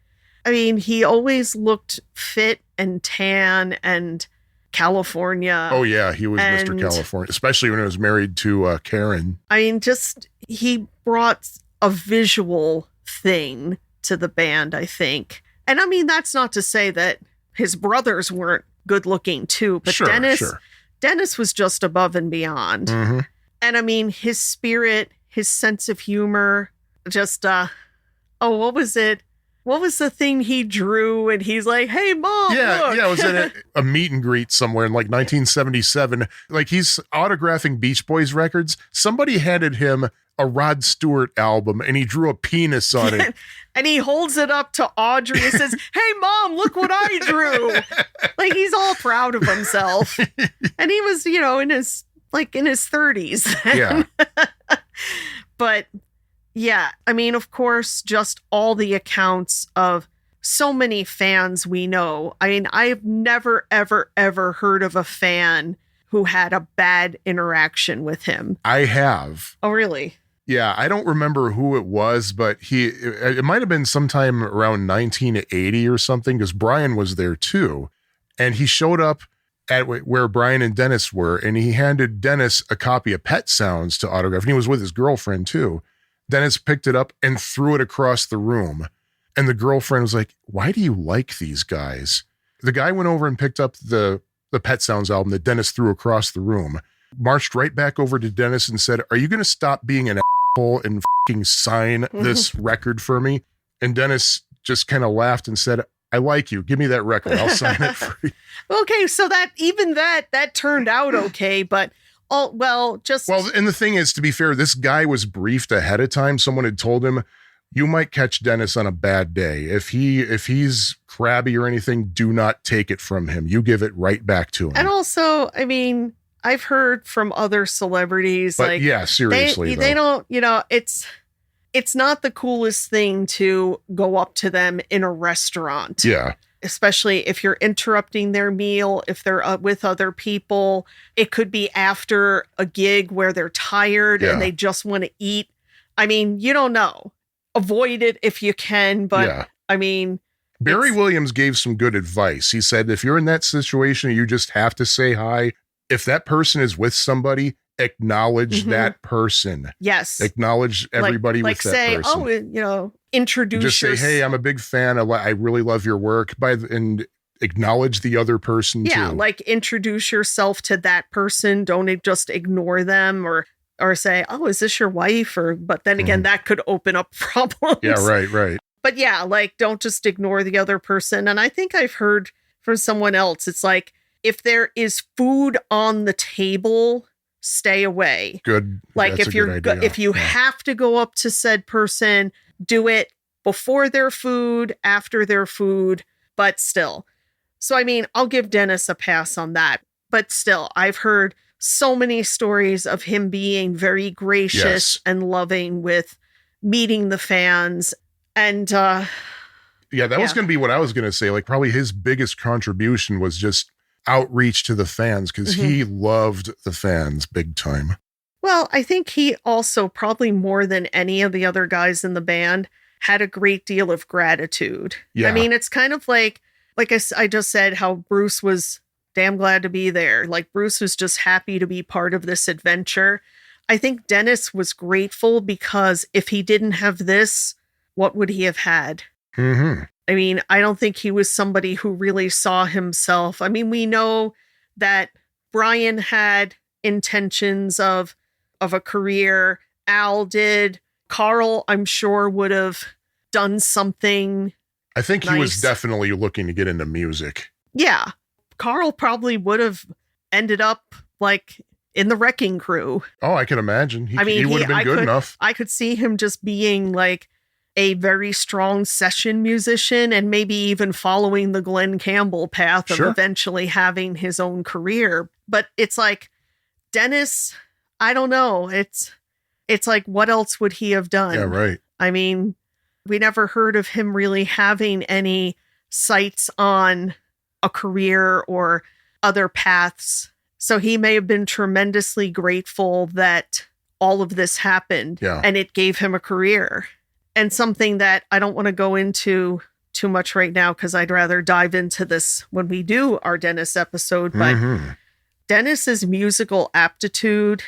I mean, he always looked fit and tan and California. Oh, yeah, he was Mr. California, especially when he was married to Karen. I mean, just he brought a visual thing to the band, I think. And I mean, that's not to say that his brothers weren't good looking too, but Sure. Dennis was just above and beyond. Mm-hmm. And I mean, his spirit, his sense of humor, just, what was it? What was the thing he drew? And he's like, "Hey, Mom, look." Yeah, it was at a meet and greet somewhere in like 1977. Like he's autographing Beach Boys records. Somebody handed him a Rod Stewart album and he drew a penis on it. And he holds it up to Audrey and says, "Hey, Mom, look what I drew." Like he's all proud of himself. And he was, in his 30s. Yeah. But yeah, I mean, of course, just all the accounts of so many fans we know. I mean, I've never, ever, ever heard of a fan who had a bad interaction with him. I have. Oh, really? Yeah, I don't remember who it was, but it might have been sometime around 1980 or something, because Brian was there too. And he showed up at where Brian and Dennis were, and he handed Dennis a copy of Pet Sounds to autograph. And he was with his girlfriend too. Dennis picked it up and threw it across the room. And the girlfriend was like, "Why do you like these guys?" The guy went over and picked up the Pet Sounds album that Dennis threw across the room, marched right back over to Dennis and said, "Are you going to stop being an asshole and fucking sign this record for me?" And Dennis just kind of laughed and said, "I like you. Give me that record. I'll sign it for you." Okay, so that turned out okay, but and the thing is, to be fair, this guy was briefed ahead of time. Someone had told him, "You might catch Dennis on a bad day. If he's crabby or anything, do not take it from him. You give it right back to him." And also, I mean, I've heard from other celebrities, but yeah, seriously, they don't, it's not the coolest thing to go up to them in a restaurant. Yeah. Especially if you're interrupting their meal, if they're with other people. It could be after a gig where they're tired and they just want to eat. I mean, you don't know. Avoid it if you can, but I mean... Barry Williams gave some good advice. He said, if you're in that situation, you just have to say hi. If that person is with somebody, acknowledge that person. Yes. Acknowledge everybody with that person. Introduce just say, "Hey, I'm a big fan. I really love your work." And acknowledge the other person too. Yeah, like introduce yourself to that person. Don't just ignore them or say, "Oh, is this your wife?" But then again, that could open up problems. Yeah, right. But yeah, like don't just ignore the other person. And I think I've heard from someone else, it's like, if there is food on the table, stay away. Good. Like if you have to go up to said person, do it before their food, after their food, but still. So, I mean, I'll give Dennis a pass on that. But still, I've heard so many stories of him being very gracious and loving with meeting the fans. And that was going to be what I was going to say. Like probably his biggest contribution was just outreach to the fans because he loved the fans big time. Well, I think he also, probably more than any of the other guys in the band, had a great deal of gratitude. Yeah. I mean, it's kind of like I just said, how Bruce was damn glad to be there. Like, Bruce was just happy to be part of this adventure. I think Dennis was grateful because if he didn't have this, what would he have had? Mm-hmm. I mean, I don't think he was somebody who really saw himself. I mean, we know that Brian had intentions of a career. Al did. Carl, I'm sure, would have done something. I think he was nice. definitely looking to get into music. Yeah. Carl probably would have ended up like in the Wrecking Crew. Oh, I can imagine. He would have been I good enough. I could see him just being like a very strong session musician and maybe even following the Glenn Campbell path of Sure. eventually having his own career. But it's like, Dennis, I don't know. It's like, what else would he have done? Yeah, right. I mean, we never heard of him really having any sights on a career or other paths. So he may have been tremendously grateful that all of this happened and it gave him a career. And something that I don't want to go into too much right now because I'd rather dive into this when we do our Dennis episode. But Dennis's musical aptitude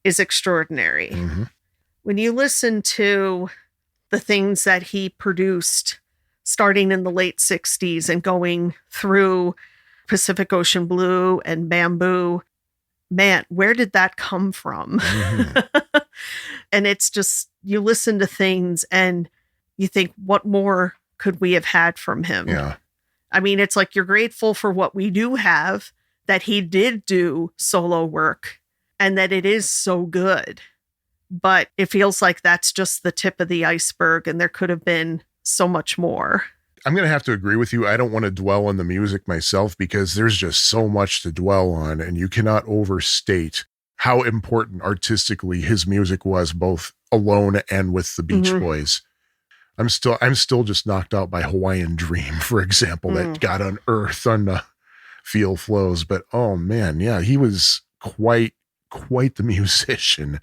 is extraordinary. Mm-hmm. When you listen to the things that he produced starting in the late 60s and going through Pacific Ocean Blue and Bamboo, man, where did that come from? And it's just, you listen to things and you think, what more could we have had from him? Yeah. I mean, it's like, you're grateful for what we do have, that he did do solo work and that it is so good. But it feels like that's just the tip of the iceberg and there could have been so much more. I'm going to have to agree with you. I don't want to dwell on the music myself because there's just so much to dwell on, and you cannot overstate how important artistically his music was, both alone and with the Beach Boys. I'm still just knocked out by Hawaiian Dream, for example, that got unearthed on Feel Flows. But oh man, yeah, he was quite the musician.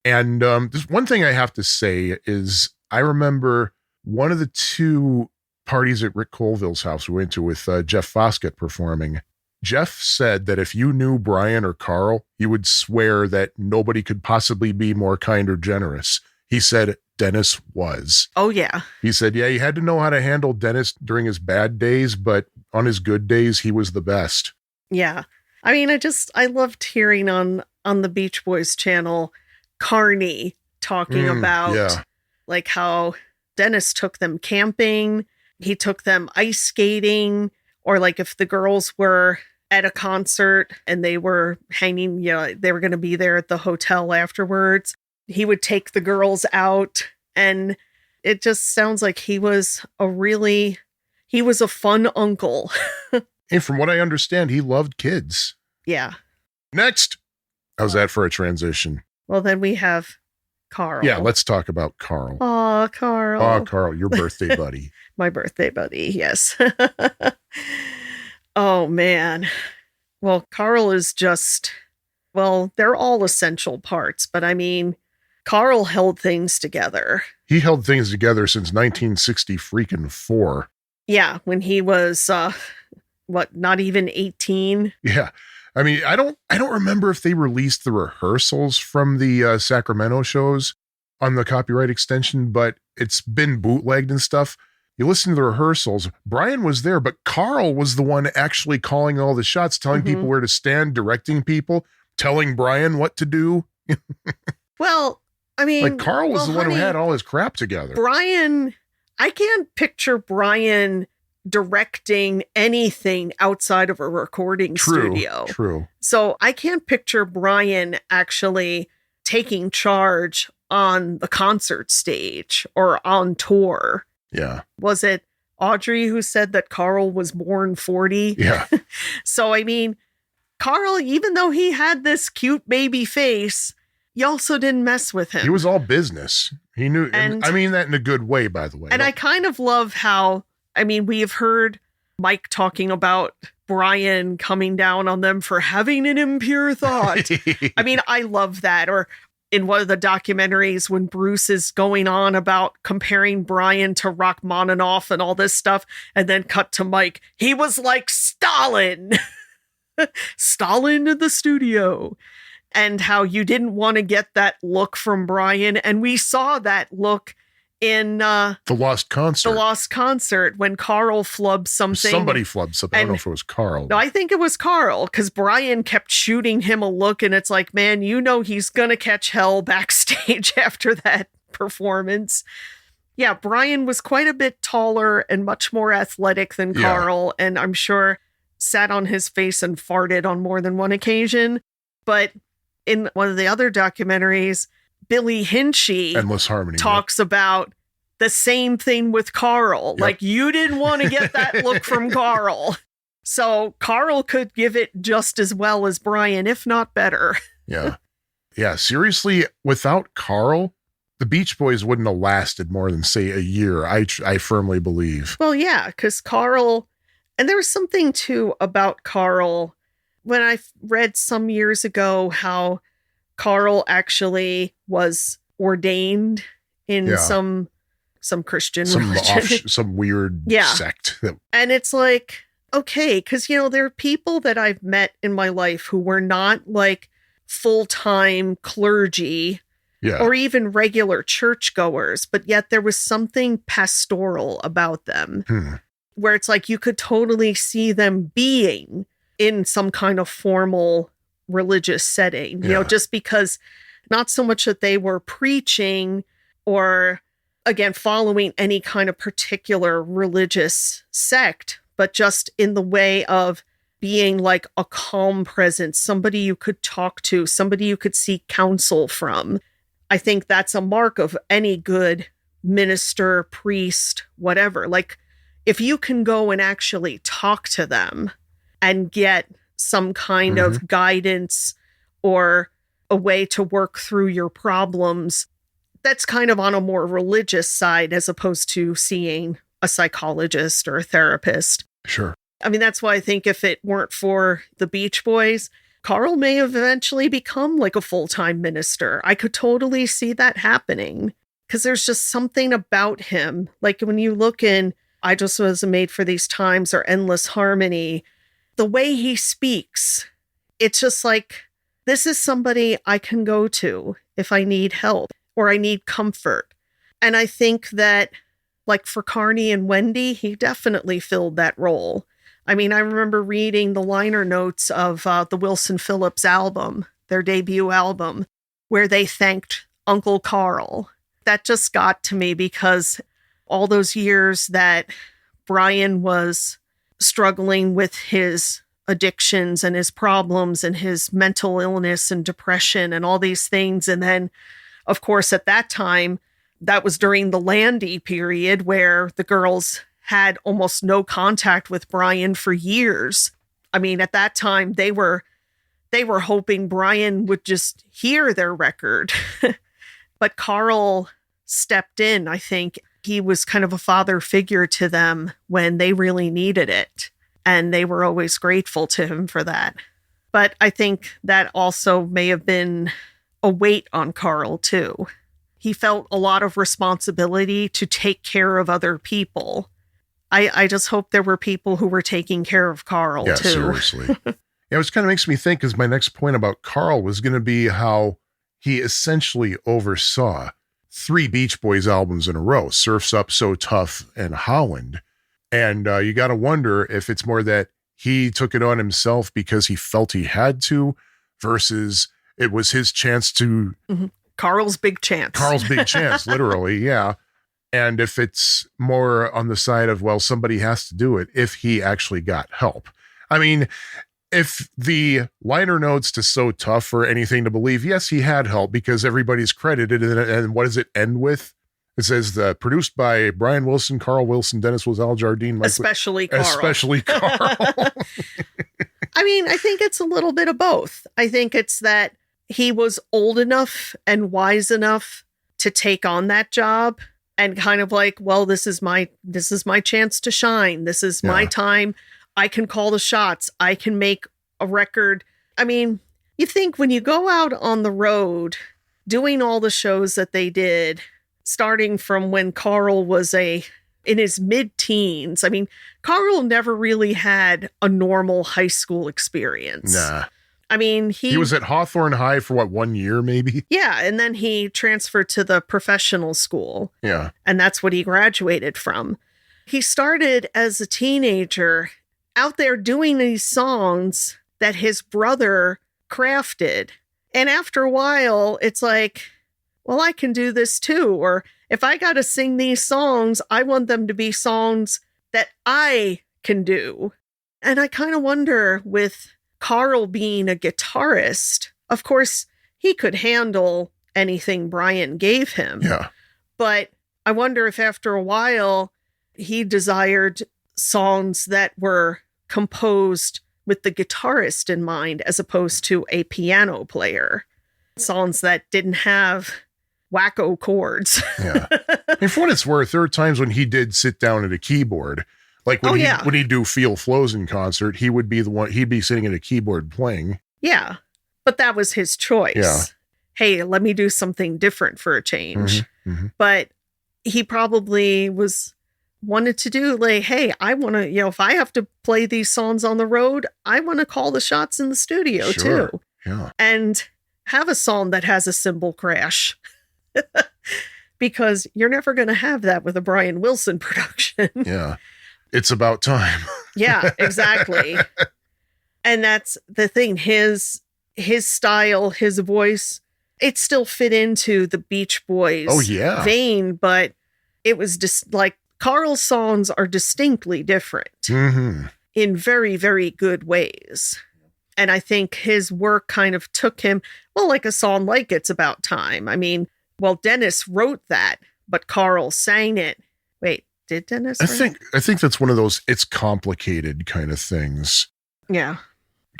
And just one thing I have to say is I remember one of the two parties at Rick Colville's house we went to with Jeff Foskett performing. Jeff said that if you knew Brian or Carl, you would swear that nobody could possibly be more kind or generous. He said Dennis was. Oh, yeah. He said, yeah, you had to know how to handle Dennis during his bad days, but on his good days, he was the best. Yeah. I mean, I loved hearing on the Beach Boys channel, Carney talking about like how Dennis took them camping. He took them ice skating, or like if the girls were at a concert and they were hanging, they were going to be there at the hotel afterwards, he would take the girls out. And it just sounds like he was a fun uncle. And from what I understand, he loved kids. Yeah. Next. How's that for a transition? Well, then we have Carl. Yeah, let's talk about Carl. Aw, Carl. Oh, Carl, your birthday buddy. My birthday buddy, yes. Oh, man. Well, Carl is just, they're all essential parts, but I mean, Carl held things together. He held things together since 1960 freaking 4. Yeah, when he was, not even 18? Yeah. I mean, I don't remember if they released the rehearsals from the Sacramento shows on the copyright extension, but it's been bootlegged and stuff. You listen to the rehearsals, Brian was there, but Carl was the one actually calling all the shots, telling people where to stand, directing people, telling Brian what to do. Well, I mean, like Carl was the one who had all his crap together. Brian, I can't picture Brian directing anything outside of a recording studio. True. So I can't picture Brian actually taking charge on the concert stage or on tour. Yeah. Was it Audrey who said that Carl was born 40? Yeah. So, I mean, Carl, even though he had this cute baby face, you also didn't mess with him. He was all business. He knew, and I mean that in a good way, by the way. And I kind of love how, I mean, we have heard Mike talking about Brian coming down on them for having an impure thought. I mean, I love that. Or in one of the documentaries when Bruce is going on about comparing Brian to Rachmaninoff and all this stuff, and then cut to Mike, he was like Stalin. Stalin in the studio. And how you didn't want to get that look from Brian. And we saw that look in The Lost Concert. The Lost Concert when Carl flubbed something. Somebody flubbed something. I don't And- know if it was Carl. No, I think it was Carl, because Brian kept shooting him a look, and it's like, man, you know he's gonna catch hell backstage after that performance. Yeah, Brian was quite a bit taller and much more athletic than Yeah. Carl, and I'm sure sat on his face and farted on more than one occasion. But in one of the other documentaries, Billy Hinchy Endless Harmony. talks about the same thing with Carl. Yep. Like, you didn't want to get that look from Carl. So Carl could give it just as well as Brian, if not better. Yeah. Yeah. Seriously, without Carl, the Beach Boys wouldn't have lasted more than, say, a year. I firmly believe. Well, yeah, because Carl, and there was something too about Carl when I read some years ago how Carl actually was ordained in Yeah. some Christian Some religion. some weird Yeah. sect. That, And it's like, okay, because, there are people that I've met in my life who were not like full-time clergy yeah. or even regular churchgoers, but yet there was something pastoral about them where it's like you could totally see them being in some kind of formal religious setting, Yeah. just because not so much that they were preaching or, again, following any kind of particular religious sect, but just in the way of being like a calm presence, somebody you could talk to, somebody you could seek counsel from. I think that's a mark of any good minister, priest, whatever. Like, if you can go and actually talk to them and get some kind of guidance or a way to work through your problems, that's kind of on a more religious side as opposed to seeing a psychologist or a therapist. Sure. I mean, that's why I think if it weren't for the Beach Boys, Carl may have eventually become like a full-time minister. I could totally see that happening because there's just something about him. Like when you look in I Just Was Made for These Times or Endless Harmony, the way he speaks, it's just like, this is somebody I can go to if I need help or I need comfort. And I think that, like for Carney and Wendy, he definitely filled that role. I mean, I remember reading the liner notes of the Wilson Phillips album, their debut album, where they thanked Uncle Carl. That just got to me because all those years that Brian was struggling with his addictions and his problems and his mental illness and depression and all these things. And then, of course, at that time, that was during the Landy period where the girls had almost no contact with Brian for years. I mean, at that time, they were hoping Brian would just hear their record. But Carl stepped in. I think he was kind of a father figure to them when they really needed it. And they were always grateful to him for that. But I think that also may have been a weight on Carl, too. He felt a lot of responsibility to take care of other people. I just hope there were people who were taking care of Carl, Yeah, too. seriously. Yeah, which kind of makes me think, because my next point about Carl was going to be how he essentially oversaw 3 Beach Boys albums in a row, Surf's Up, So Tough, and Holland. And you got to wonder if it's more that he took it on himself because he felt he had to versus it was his chance to... Carl's big chance. Carl's big chance, literally, yeah. And if it's more on the side of, well, somebody has to do it if he actually got help. I mean, if the liner notes to So Tough or anything to believe, yes, he had help because everybody's credited. And what does it end with? It says produced by Brian Wilson, Carl Wilson, Dennis Wazal Jardine, Especially Carl. Especially Carl. I mean, I think it's a little bit of both. I think it's that he was old enough and wise enough to take on that job and kind of like, well, this is my chance to shine. This is my time. I can call the shots. I can make a record. I mean, you think when you go out on the road doing all the shows that they did, starting from when Carl was in his mid-teens. I mean, Carl never really had a normal high school experience. Nah. I mean, he was at Hawthorne High for what, 1 year maybe? Yeah, and then he transferred to the professional school. Yeah. And that's what he graduated from. He started as a teenager out there doing these songs that his brother crafted. And after a while, it's like, well, I can do this too. Or if I got to sing these songs, I want them to be songs that I can do. And I kind of wonder, with Carl being a guitarist, of course, he could handle anything Brian gave him. Yeah. But I wonder if after a while, he desired songs that were composed with the guitarist in mind, as opposed to a piano player. Songs that didn't have wacko chords. Yeah. And for what it's worth, there are times when he did sit down at a keyboard. Like when he'd do Feel Flows in concert, he'd be sitting at a keyboard playing. Yeah. But that was his choice. Yeah. Hey, let me do something different for a change. Mm-hmm, mm-hmm. But he probably wanted to do like, hey, I want to, if I have to play these songs on the road, I want to call the shots in the studio too. Yeah. And have a song that has a cymbal crash. Because you're never going to have that with a Brian Wilson production. Yeah. It's about time. Yeah, exactly. And that's the thing. His style, his voice, it still fit into the Beach Boys vein, but it was just like Carl's songs are distinctly different in very, very good ways. And I think his work kind of took him, well, like a song like It's About Time. I mean, well, Dennis wrote that, but Carl sang it. Wait, did Dennis? I think that's one of those it's complicated kind of things. Yeah.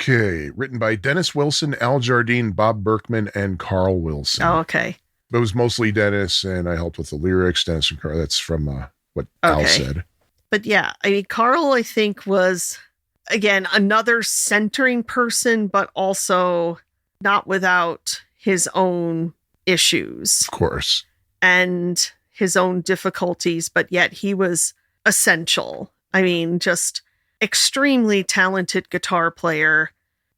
Okay, written by Dennis Wilson, Al Jardine, Bob Berkman, and Carl Wilson. Oh, okay. It was mostly Dennis, and I helped with the lyrics. Dennis and Carl. That's from what Al said. But yeah, I mean, Carl, I think, was, again, another centering person, but also not without his own issues. Of course. And his own difficulties, but yet he was essential. I mean, just extremely talented guitar player,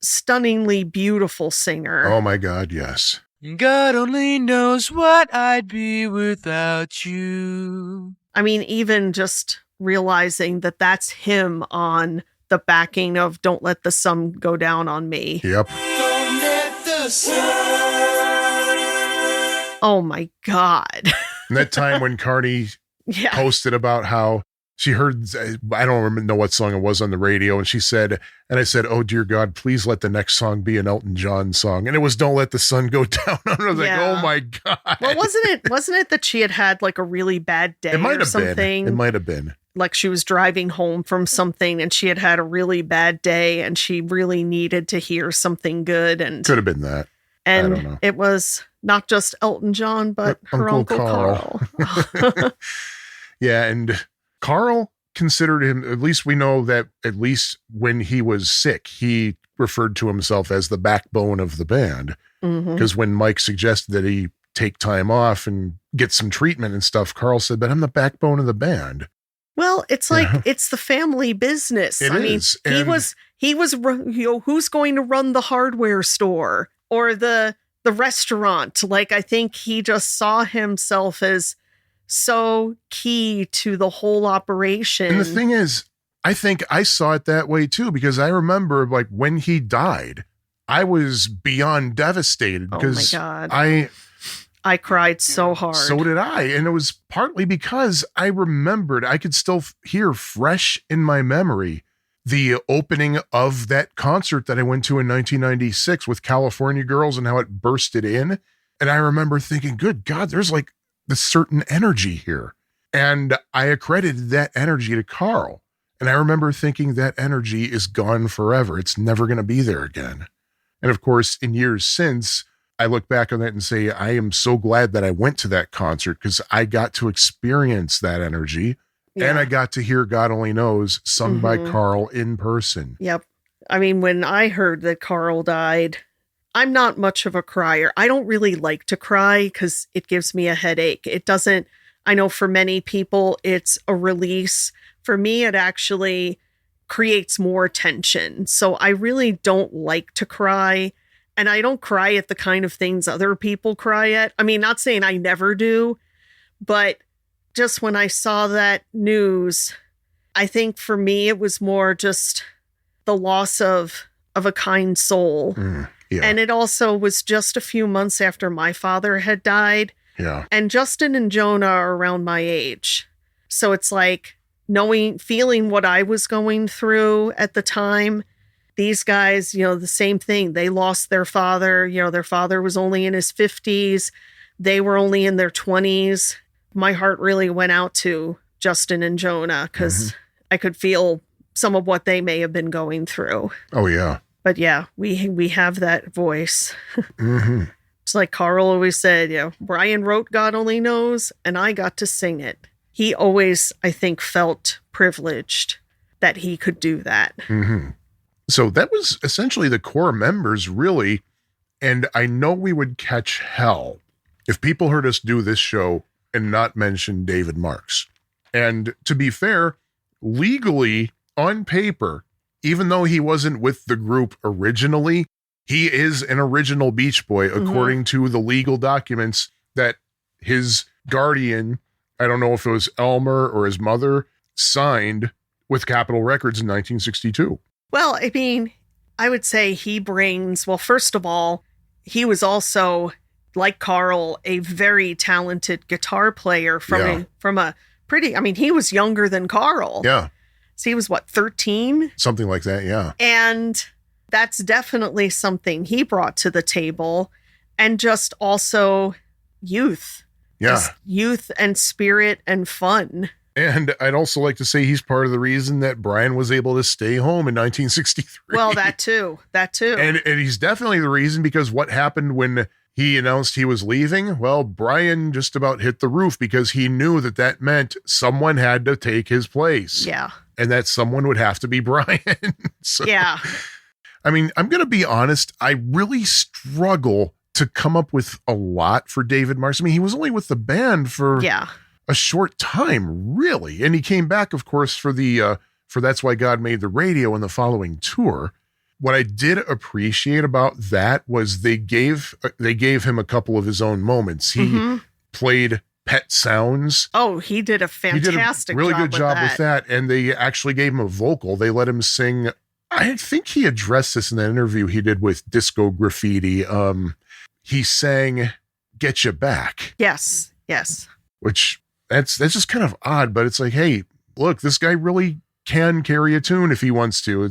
stunningly beautiful singer. Oh my God, yes. God only knows what I'd be without you. I mean, even just realizing that that's him on the backing of Don't Let the Sun Go Down on Me. Yep. Don't let the sun. Oh my God. And that time when Carney posted about how she heard, I don't know what song it was on the radio, and she said, and I said, oh dear God, please let the next song be an Elton John song. And it was Don't Let the Sun Go Down. I was like, oh my God. Well, wasn't it that she had like a really bad day or something? It might have been. Like she was driving home from something and she had a really bad day and she really needed to hear something good. And could have been that. And I don't know. It was not just Elton John, but her Uncle Carl. Yeah, and Carl considered him, at least we know that at least when he was sick, he referred to himself as the backbone of the band. Because when Mike suggested that he take time off and get some treatment and stuff, Carl said, but I'm the backbone of the band. Well, it's like, it's the family business. It is. He was, who's going to run the hardware store or the restaurant? Like, I think he just saw himself as so key to the whole operation. And the thing is, I think I saw it that way too, because I remember like when he died, I was beyond devastated because I cried so hard. So did I. And it was partly because I remembered, I could still hear fresh in my memory the opening of that concert that I went to in 1996 with California Girls and how it bursted in. And I remember thinking, good God, there's like this certain energy here. And I accredited that energy to Carl. And I remember thinking that energy is gone forever. It's never going to be there again. And of course, in years since, I look back on that and say, I am so glad that I went to that concert because I got to experience that energy And I got to hear God Only Knows sung by Carl in person. Yep. I mean, when I heard that Carl died, I'm not much of a crier. I don't really like to cry because it gives me a headache. It doesn't, I know for many people, it's a release. For me, it actually creates more tension. So I really don't like to cry. And I don't cry at the kind of things other people cry at. I mean, not saying I never do, but just when I saw that news, I think for me, it was more just the loss of a kind soul. Yeah. And it also was just a few months after my father had died. Yeah. And Justin and Jonah are around my age. So it's like feeling what I was going through at the time. These guys, the same thing. They lost their father. Their father was only in his 50s. They were only in their 20s. My heart really went out to Justin and Jonah because I could feel some of what they may have been going through. Oh, yeah. But yeah, we have that voice. It's like Carl always said, Brian wrote God Only Knows, and I got to sing it. He always, I think, felt privileged that he could do that. So that was essentially the core members, really. And I know we would catch hell if people heard us do this show and not mention David Marks. And to be fair, legally, on paper, even though he wasn't with the group originally, he is an original Beach Boy, according to the legal documents that his guardian, I don't know if it was Elmer or his mother, signed with Capitol Records in 1962. Well, I mean, I would say he brings, well, first of all, he was also, like Carl, a very talented guitar player from a pretty, I mean, he was younger than Carl. Yeah. So he was, 13? Something like that, yeah. And that's definitely something he brought to the table. And just also youth. Yeah. Just youth and spirit and fun. And I'd also like to say he's part of the reason that Brian was able to stay home in 1963. Well, that too. And he's definitely the reason, because what happened when he announced he was leaving? Well, Brian just about hit the roof because he knew that meant someone had to take his place. Yeah. And that someone would have to be Brian. So, yeah. I mean, I'm going to be honest. I really struggle to come up with a lot for David Marks. I mean, he was only with the band for a short time, really. And he came back, of course, for That's Why God Made the Radio in the following tour. What I did appreciate about that was they gave him a couple of his own moments. He played Pet Sounds. Oh, he did a fantastic really job good job with that. And they actually gave him a vocal. They let him sing. I think he addressed this in that interview he did with Disco Graffiti. He sang Get You Back. Yes. Which that's just kind of odd, but it's like, hey, look, this guy really can carry a tune if he wants to.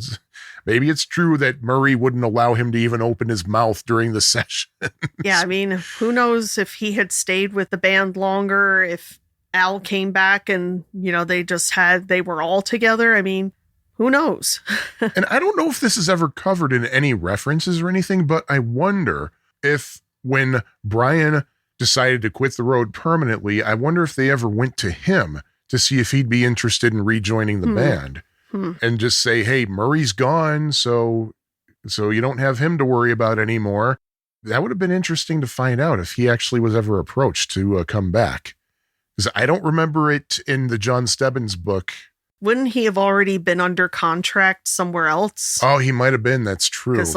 Maybe it's true that Murray wouldn't allow him to even open his mouth during the session. Yeah, I mean, who knows if he had stayed with the band longer, if Al came back and, they were all together. I mean, who knows? And I don't know if this is ever covered in any references or anything, but I wonder if when Brian decided to quit the road permanently, I wonder if they ever went to him to see if he'd be interested in rejoining the band. And just say, hey, Murray's gone, so you don't have him to worry about anymore. That would have been interesting to find out if he actually was ever approached to come back. Because I don't remember it in the John Stebbins book. Wouldn't he have already been under contract somewhere else? Oh, he might have been. That's true. Because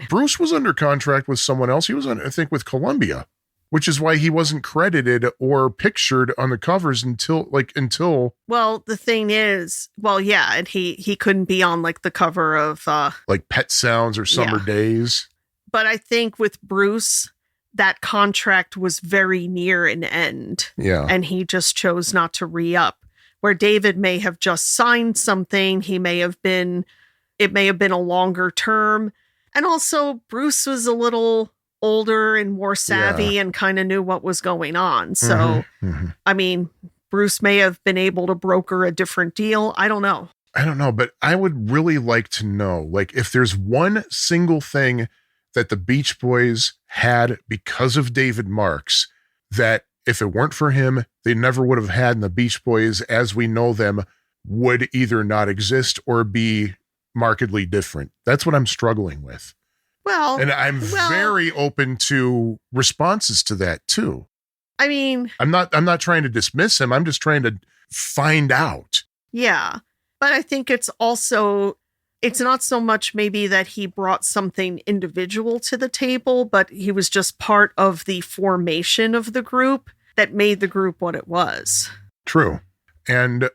Bruce was under contract with someone else. He was I think, with Columbia, which is why he wasn't credited or pictured on the covers until. Well, the thing is, and he couldn't be on the cover of like Pet Sounds or Summer Days. But I think with Bruce, that contract was very near an end. Yeah. And he just chose not to re-up. Where David may have just signed something, it may have been a longer term. And also Bruce was a little older and more savvy and kind of knew what was going on. So, I mean, Bruce may have been able to broker a different deal. I don't know. But I would really like to know, if there's one single thing that the Beach Boys had because of David Marks, that if it weren't for him, they never would have had, and the Beach Boys, as we know them, would either not exist or be markedly different. That's what I'm struggling with. Well, And I'm very open to responses to that too. I mean, I'm not trying to dismiss him. I'm just trying to find out. yeah. But I think it's not so much maybe that he brought something individual to the table, but he was just part of the formation of the group that made the group what it was. True. And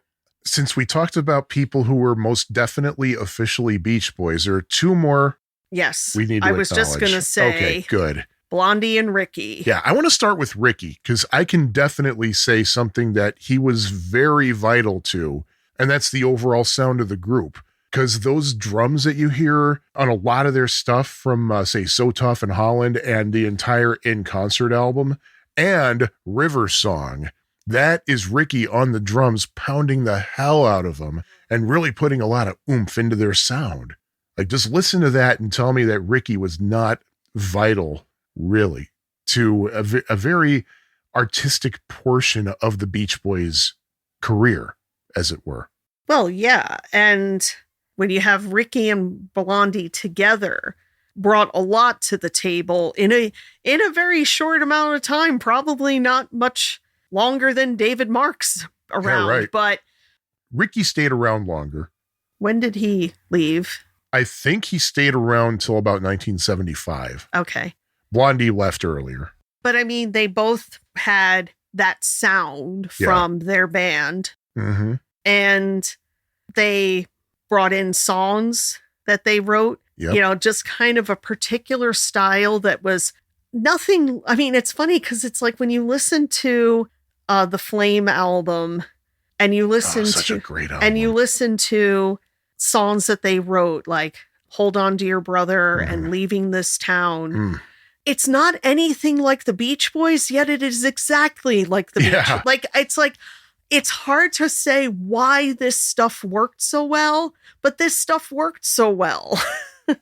since we talked about people who were most definitely officially Beach Boys, there are two more Yes. we need to I was just acknowledge. going to say Okay, good. Blondie and Ricky. Yeah, I want to start with Ricky because I can definitely say something that he was very vital to, and that's the overall sound of the group. Because those drums that you hear on a lot of their stuff from, say, So Tough and Holland and the entire In Concert album and River Song, that is Ricky on the drums pounding the hell out of them and really putting a lot of oomph into their sound. Like, just listen to that and tell me that Ricky was not vital, really, to a very artistic portion of the Beach Boys' career, as it were. Well, yeah. And when you have Ricky and Blondie together, brought a lot to the table in a very short amount of time, probably not much longer than David Marks around. Yeah, right. But Ricky stayed around longer. when did he leave? I think he stayed around till about 1975. Okay. Blondie left earlier. But I mean, they both had that sound Yeah. from their band, Mm-hmm. and they brought in songs that they wrote, Yep. just kind of a particular style that was nothing. I mean, it's funny because it's like when you listen to the Flame album and you listen Such to a great album. and you listen to songs that they wrote, like Hold On to Your Brother and Leaving This Town. Mm. It's not anything like the Beach Boys, yet it is exactly like the Yeah. Beach. It's hard to say why this stuff worked so well, but this stuff worked so well.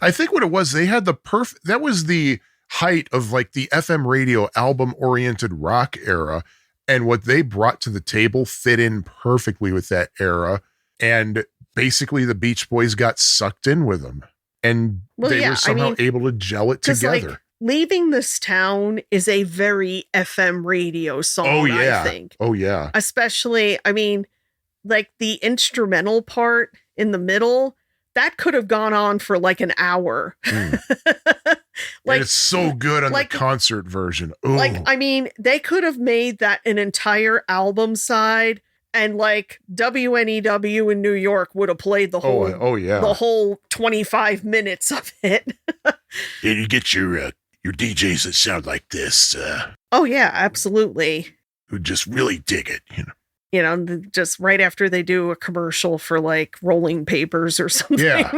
I think what it was, they had that was the height of like the FM radio album oriented rock era. And what they brought to the table fit in perfectly with that era. And basically the Beach Boys got sucked in with them. And Well, they yeah, were somehow I mean, able to gel it 'Cause, together. like, Leaving This Town is a very FM radio song, I think. Oh, yeah. Especially, I mean, like the instrumental part in the middle, that could have gone on for like an hour. Mm. Like, And it's so good on like- the concert version. Ooh. like, I mean, they could have made that an entire album side, and like WNEW in New York would have played the whole oh, yeah. the whole 25 minutes of it. And you get your DJs that sound like this, Oh yeah, absolutely. who just really dig it. Just right after they do a commercial for like rolling papers or something. Yeah.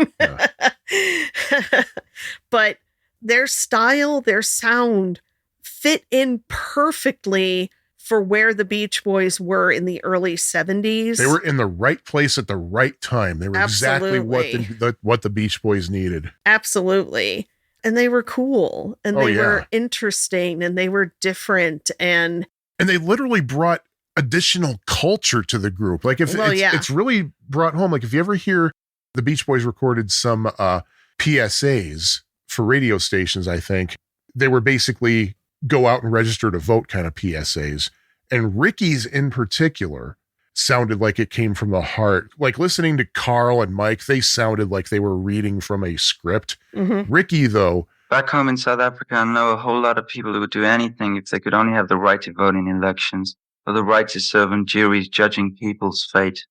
But their style, their sound fit in perfectly for where the Beach Boys were in the early 70s. They were in the right place at the right time. They were exactly Absolutely. what the Beach Boys needed. Absolutely. And they were cool, and Oh, they yeah. were interesting, and they were different. And And they literally brought additional culture to the group. Like it's really brought home. Like if you ever hear the Beach Boys recorded some PSAs for radio stations, I think they were basically go out and register to vote kind of PSAs. And Ricky's in particular sounded like it came from the heart. Like listening to Carl and Mike, they sounded like they were reading from a script. mhm. Ricky, though, Back home in South Africa, I know a whole lot of people who would do anything if they could only have the right to vote in elections or the right to serve on juries judging people's fate.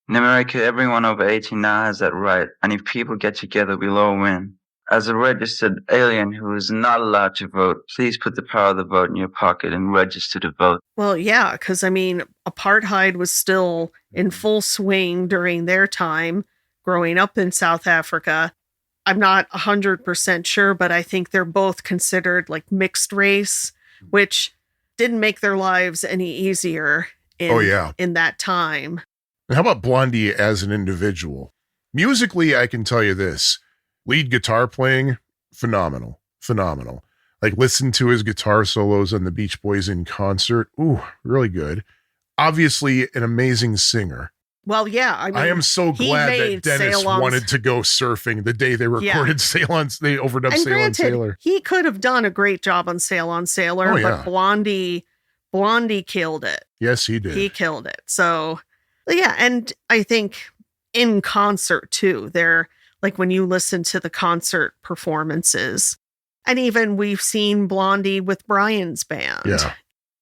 In America, everyone over 18 now has that right, and if people get together, we'll all win. As a registered alien who is not allowed to vote, please put the power of the vote in your pocket and register to vote. Well, yeah, because I mean, apartheid was still in full swing during their time growing up in South Africa. I'm not 100% sure, but I think they're both considered like mixed race, which didn't make their lives any easier in that time. And how about Blondie as an individual? Musically, I can tell you this. Lead guitar playing, phenomenal. Like, listen to his guitar solos on the Beach Boys in concert. Ooh, really good. Obviously, an amazing singer. Well, yeah. I mean, I am so he glad that made Dennis Sail On- wanted to go surfing the day they recorded Sail On. They overdubbed And Sail On granted, Sailor. he could have done a great job on Sail On Sailor, Oh, yeah. but Blondie killed it. Yes, he did. He killed it. So, yeah. And I think in concert too, they're like when you listen to the concert performances, and even we've seen Blondie with Brian's band. Yeah.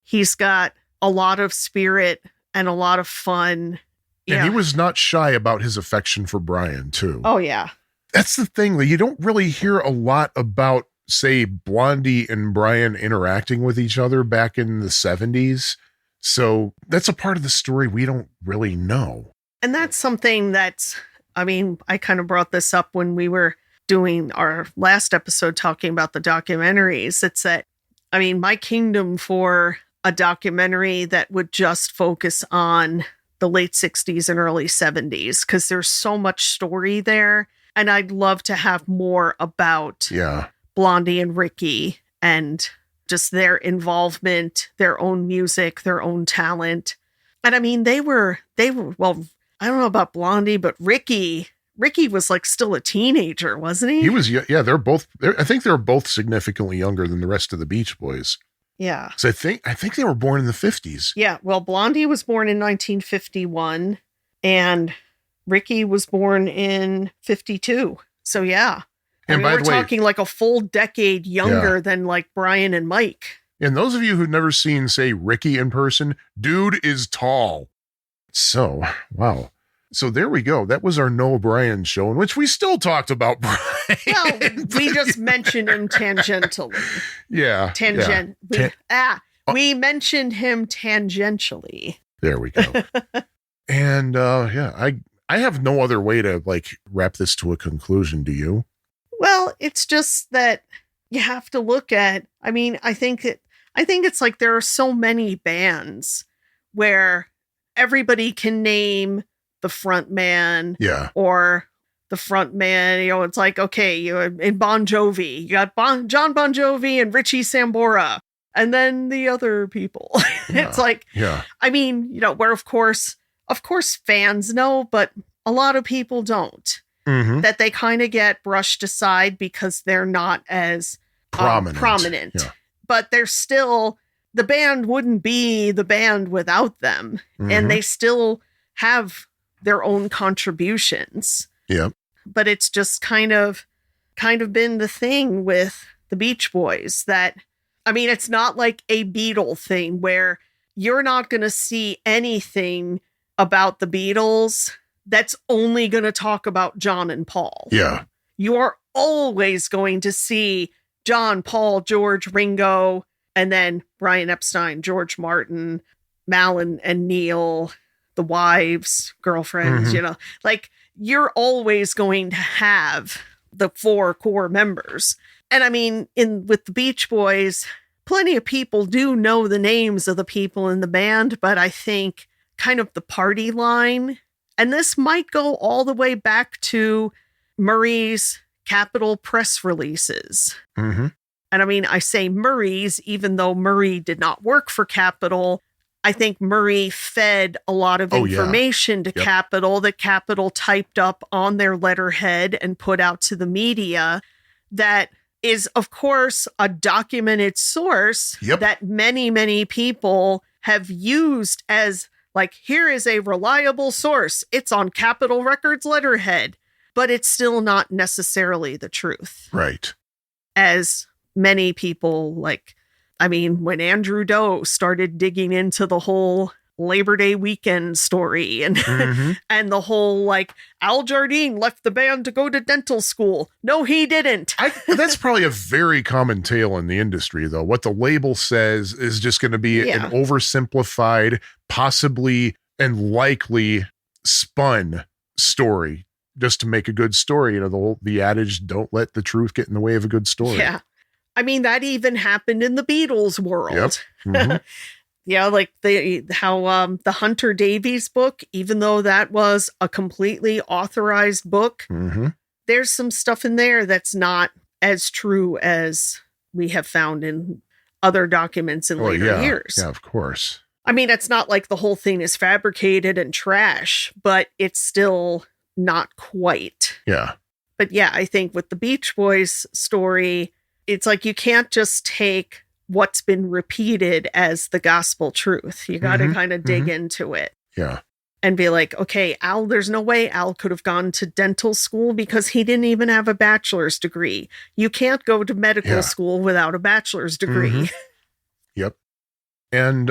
He's got a lot of spirit and a lot of fun. And he was not shy about his affection for Brian, too. Oh, yeah. That's the thing. Like, you don't really hear a lot about, say, Blondie and Brian interacting with each other back in the 70s. So that's a part of the story we don't really know. And that's something that's, I mean, I kind of brought this up when we were doing our last episode talking about the documentaries. It's that, I mean, my kingdom for a documentary that would just focus on the late 60s and early 70s, because there's so much story there. And I'd love to have more about Blondie and Ricky and just their involvement, their own music, their own talent. And I mean, they were, well, I don't know about Blondie, but Ricky was like still a teenager, wasn't he? He was, yeah, I think they're both significantly younger than the rest of the Beach Boys. Yeah. So I think they were born in the 50s. Yeah. Well, Blondie was born in 1951 and Ricky was born in 52. So yeah. And by we're the way, talking like a full decade younger than like Brian and Mike. And those of you who've never seen, say, Ricky in person, dude is tall. So, wow. So there we go. That was our Noah Bryan show, in which we still talked about Brian. Well, we just mentioned him tangentially. Yeah. We mentioned him tangentially. There we go. And I have no other way to like wrap this to a conclusion. Do you? Well, it's just that you have to look at, I mean, I think it's like there are so many bands where everybody can name the front man, or the front man, you know, it's like, okay, you in Bon Jovi, you got John Bon Jovi and Richie Sambora, and then the other people. It's like, I mean, you know, where of course fans know, but a lot of people don't. Mm-hmm. That they kind of get brushed aside because they're not as prominent. Yeah. But they're still, the band wouldn't be the band without them. Mm-hmm. And they still have their own contributions. Yeah. But it's just kind of been the thing with the Beach Boys that, I mean, it's not like a Beatle thing where you're not going to see anything about the Beatles that's only going to talk about John and Paul. Yeah. You are always going to see John, Paul, George, Ringo, and then Brian Epstein, George Martin, Mal and Neil, the wives, girlfriends, you know, like you're always going to have the four core members. And I mean, with the Beach Boys, plenty of people do know the names of the people in the band, but I think kind of the party line, and this might go all the way back to Murray's Capitol press releases. Mm-hmm. And I mean, I say Murray's, even though Murray did not work for Capitol. I think Murray fed a lot of information to Capitol that Capitol typed up on their letterhead and put out to the media that is, of course, a documented source that many, many people have used as like, here is a reliable source. It's on Capitol Records letterhead, but it's still not necessarily the truth. Right. As many people, like, I mean, when Andrew Doe started digging into the whole Labor Day weekend story and and the whole, like, Al Jardine left the band to go to dental school. No, he didn't. That's probably a very common tale in the industry, though. What the label says is just going to be an oversimplified, possibly and likely spun story just to make a good story. You know, the adage, don't let the truth get in the way of a good story. Yeah. I mean, that even happened in the Beatles world. Yep. Mm-hmm. Yeah, like the Hunter Davies book, even though that was a completely authorized book, there's some stuff in there that's not as true as we have found in other documents in later years. Yeah, of course. I mean, it's not like the whole thing is fabricated and trash, but it's still not quite. Yeah. But yeah, I think with the Beach Boys story, it's like you can't just take what's been repeated as the gospel truth. You got to kind of dig into it. Yeah. And be like, okay, Al, there's no way Al could have gone to dental school because he didn't even have a bachelor's degree. You can't go to medical school without a bachelor's degree. Yep. And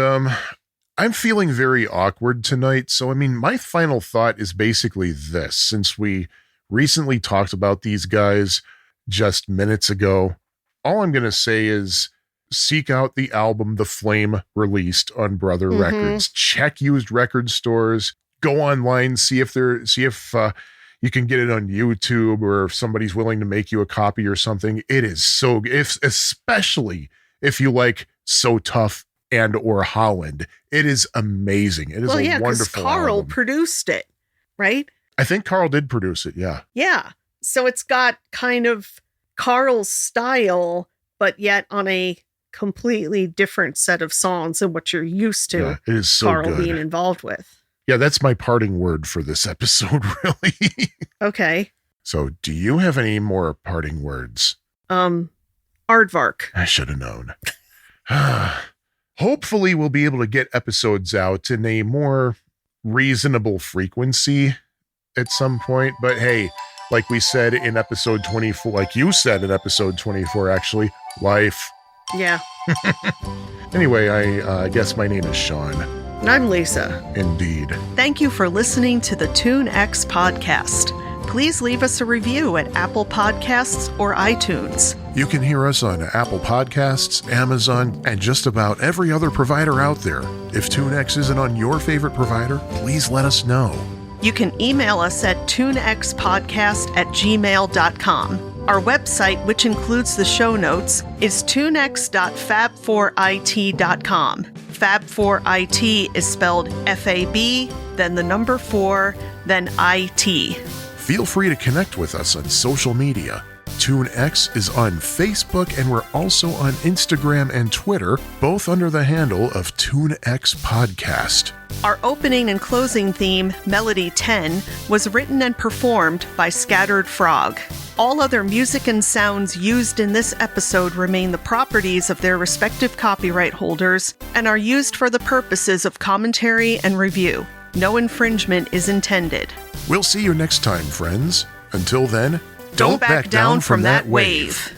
I'm feeling very awkward tonight. So, I mean, my final thought is basically this. Since we recently talked about these guys just minutes ago, all I'm going to say is seek out the album The Flame released on Brother Records. Check used record stores. Go online, see if you can get it on YouTube, or if somebody's willing to make you a copy or something. It is so, especially if you like So Tough and or Holland. It is amazing. It is a wonderful Carl album. produced it, right? I think Carl did produce it. Yeah. Yeah. So it's got kind of Carl's style, but yet on a completely different set of songs than what you're used to. Yeah, it is so Carl good. being involved with. Yeah, that's my parting word for this episode, really. Okay. So, do you have any more parting words? Aardvark. I should have known. Hopefully, we'll be able to get episodes out in a more reasonable frequency at some point. But hey, like we said in episode 24, like you said in episode 24, actually, life. Yeah. Anyway, I guess my name is Sean. And I'm Lisa. Indeed. Thank you for listening to the Tune X podcast. Please leave us a review at Apple Podcasts or iTunes. You can hear us on Apple Podcasts, Amazon, and just about every other provider out there. If TuneX isn't on your favorite provider, please let us know. You can email us at tunexpodcast@gmail.com. Our website, which includes the show notes, is tunex.fab4it.com. Fab4it is spelled F-A-B, then the number 4, then I-T. Feel free to connect with us on social media. TuneX is on Facebook, and we're also on Instagram and Twitter, both under the handle of TuneX Podcast. Our opening and closing theme, Melody 10, was written and performed by Scattered Frog. All other music and sounds used in this episode remain the properties of their respective copyright holders and are used for the purposes of commentary and review. No infringement is intended. We'll see you next time, friends. Until then, Don't back down from that wave.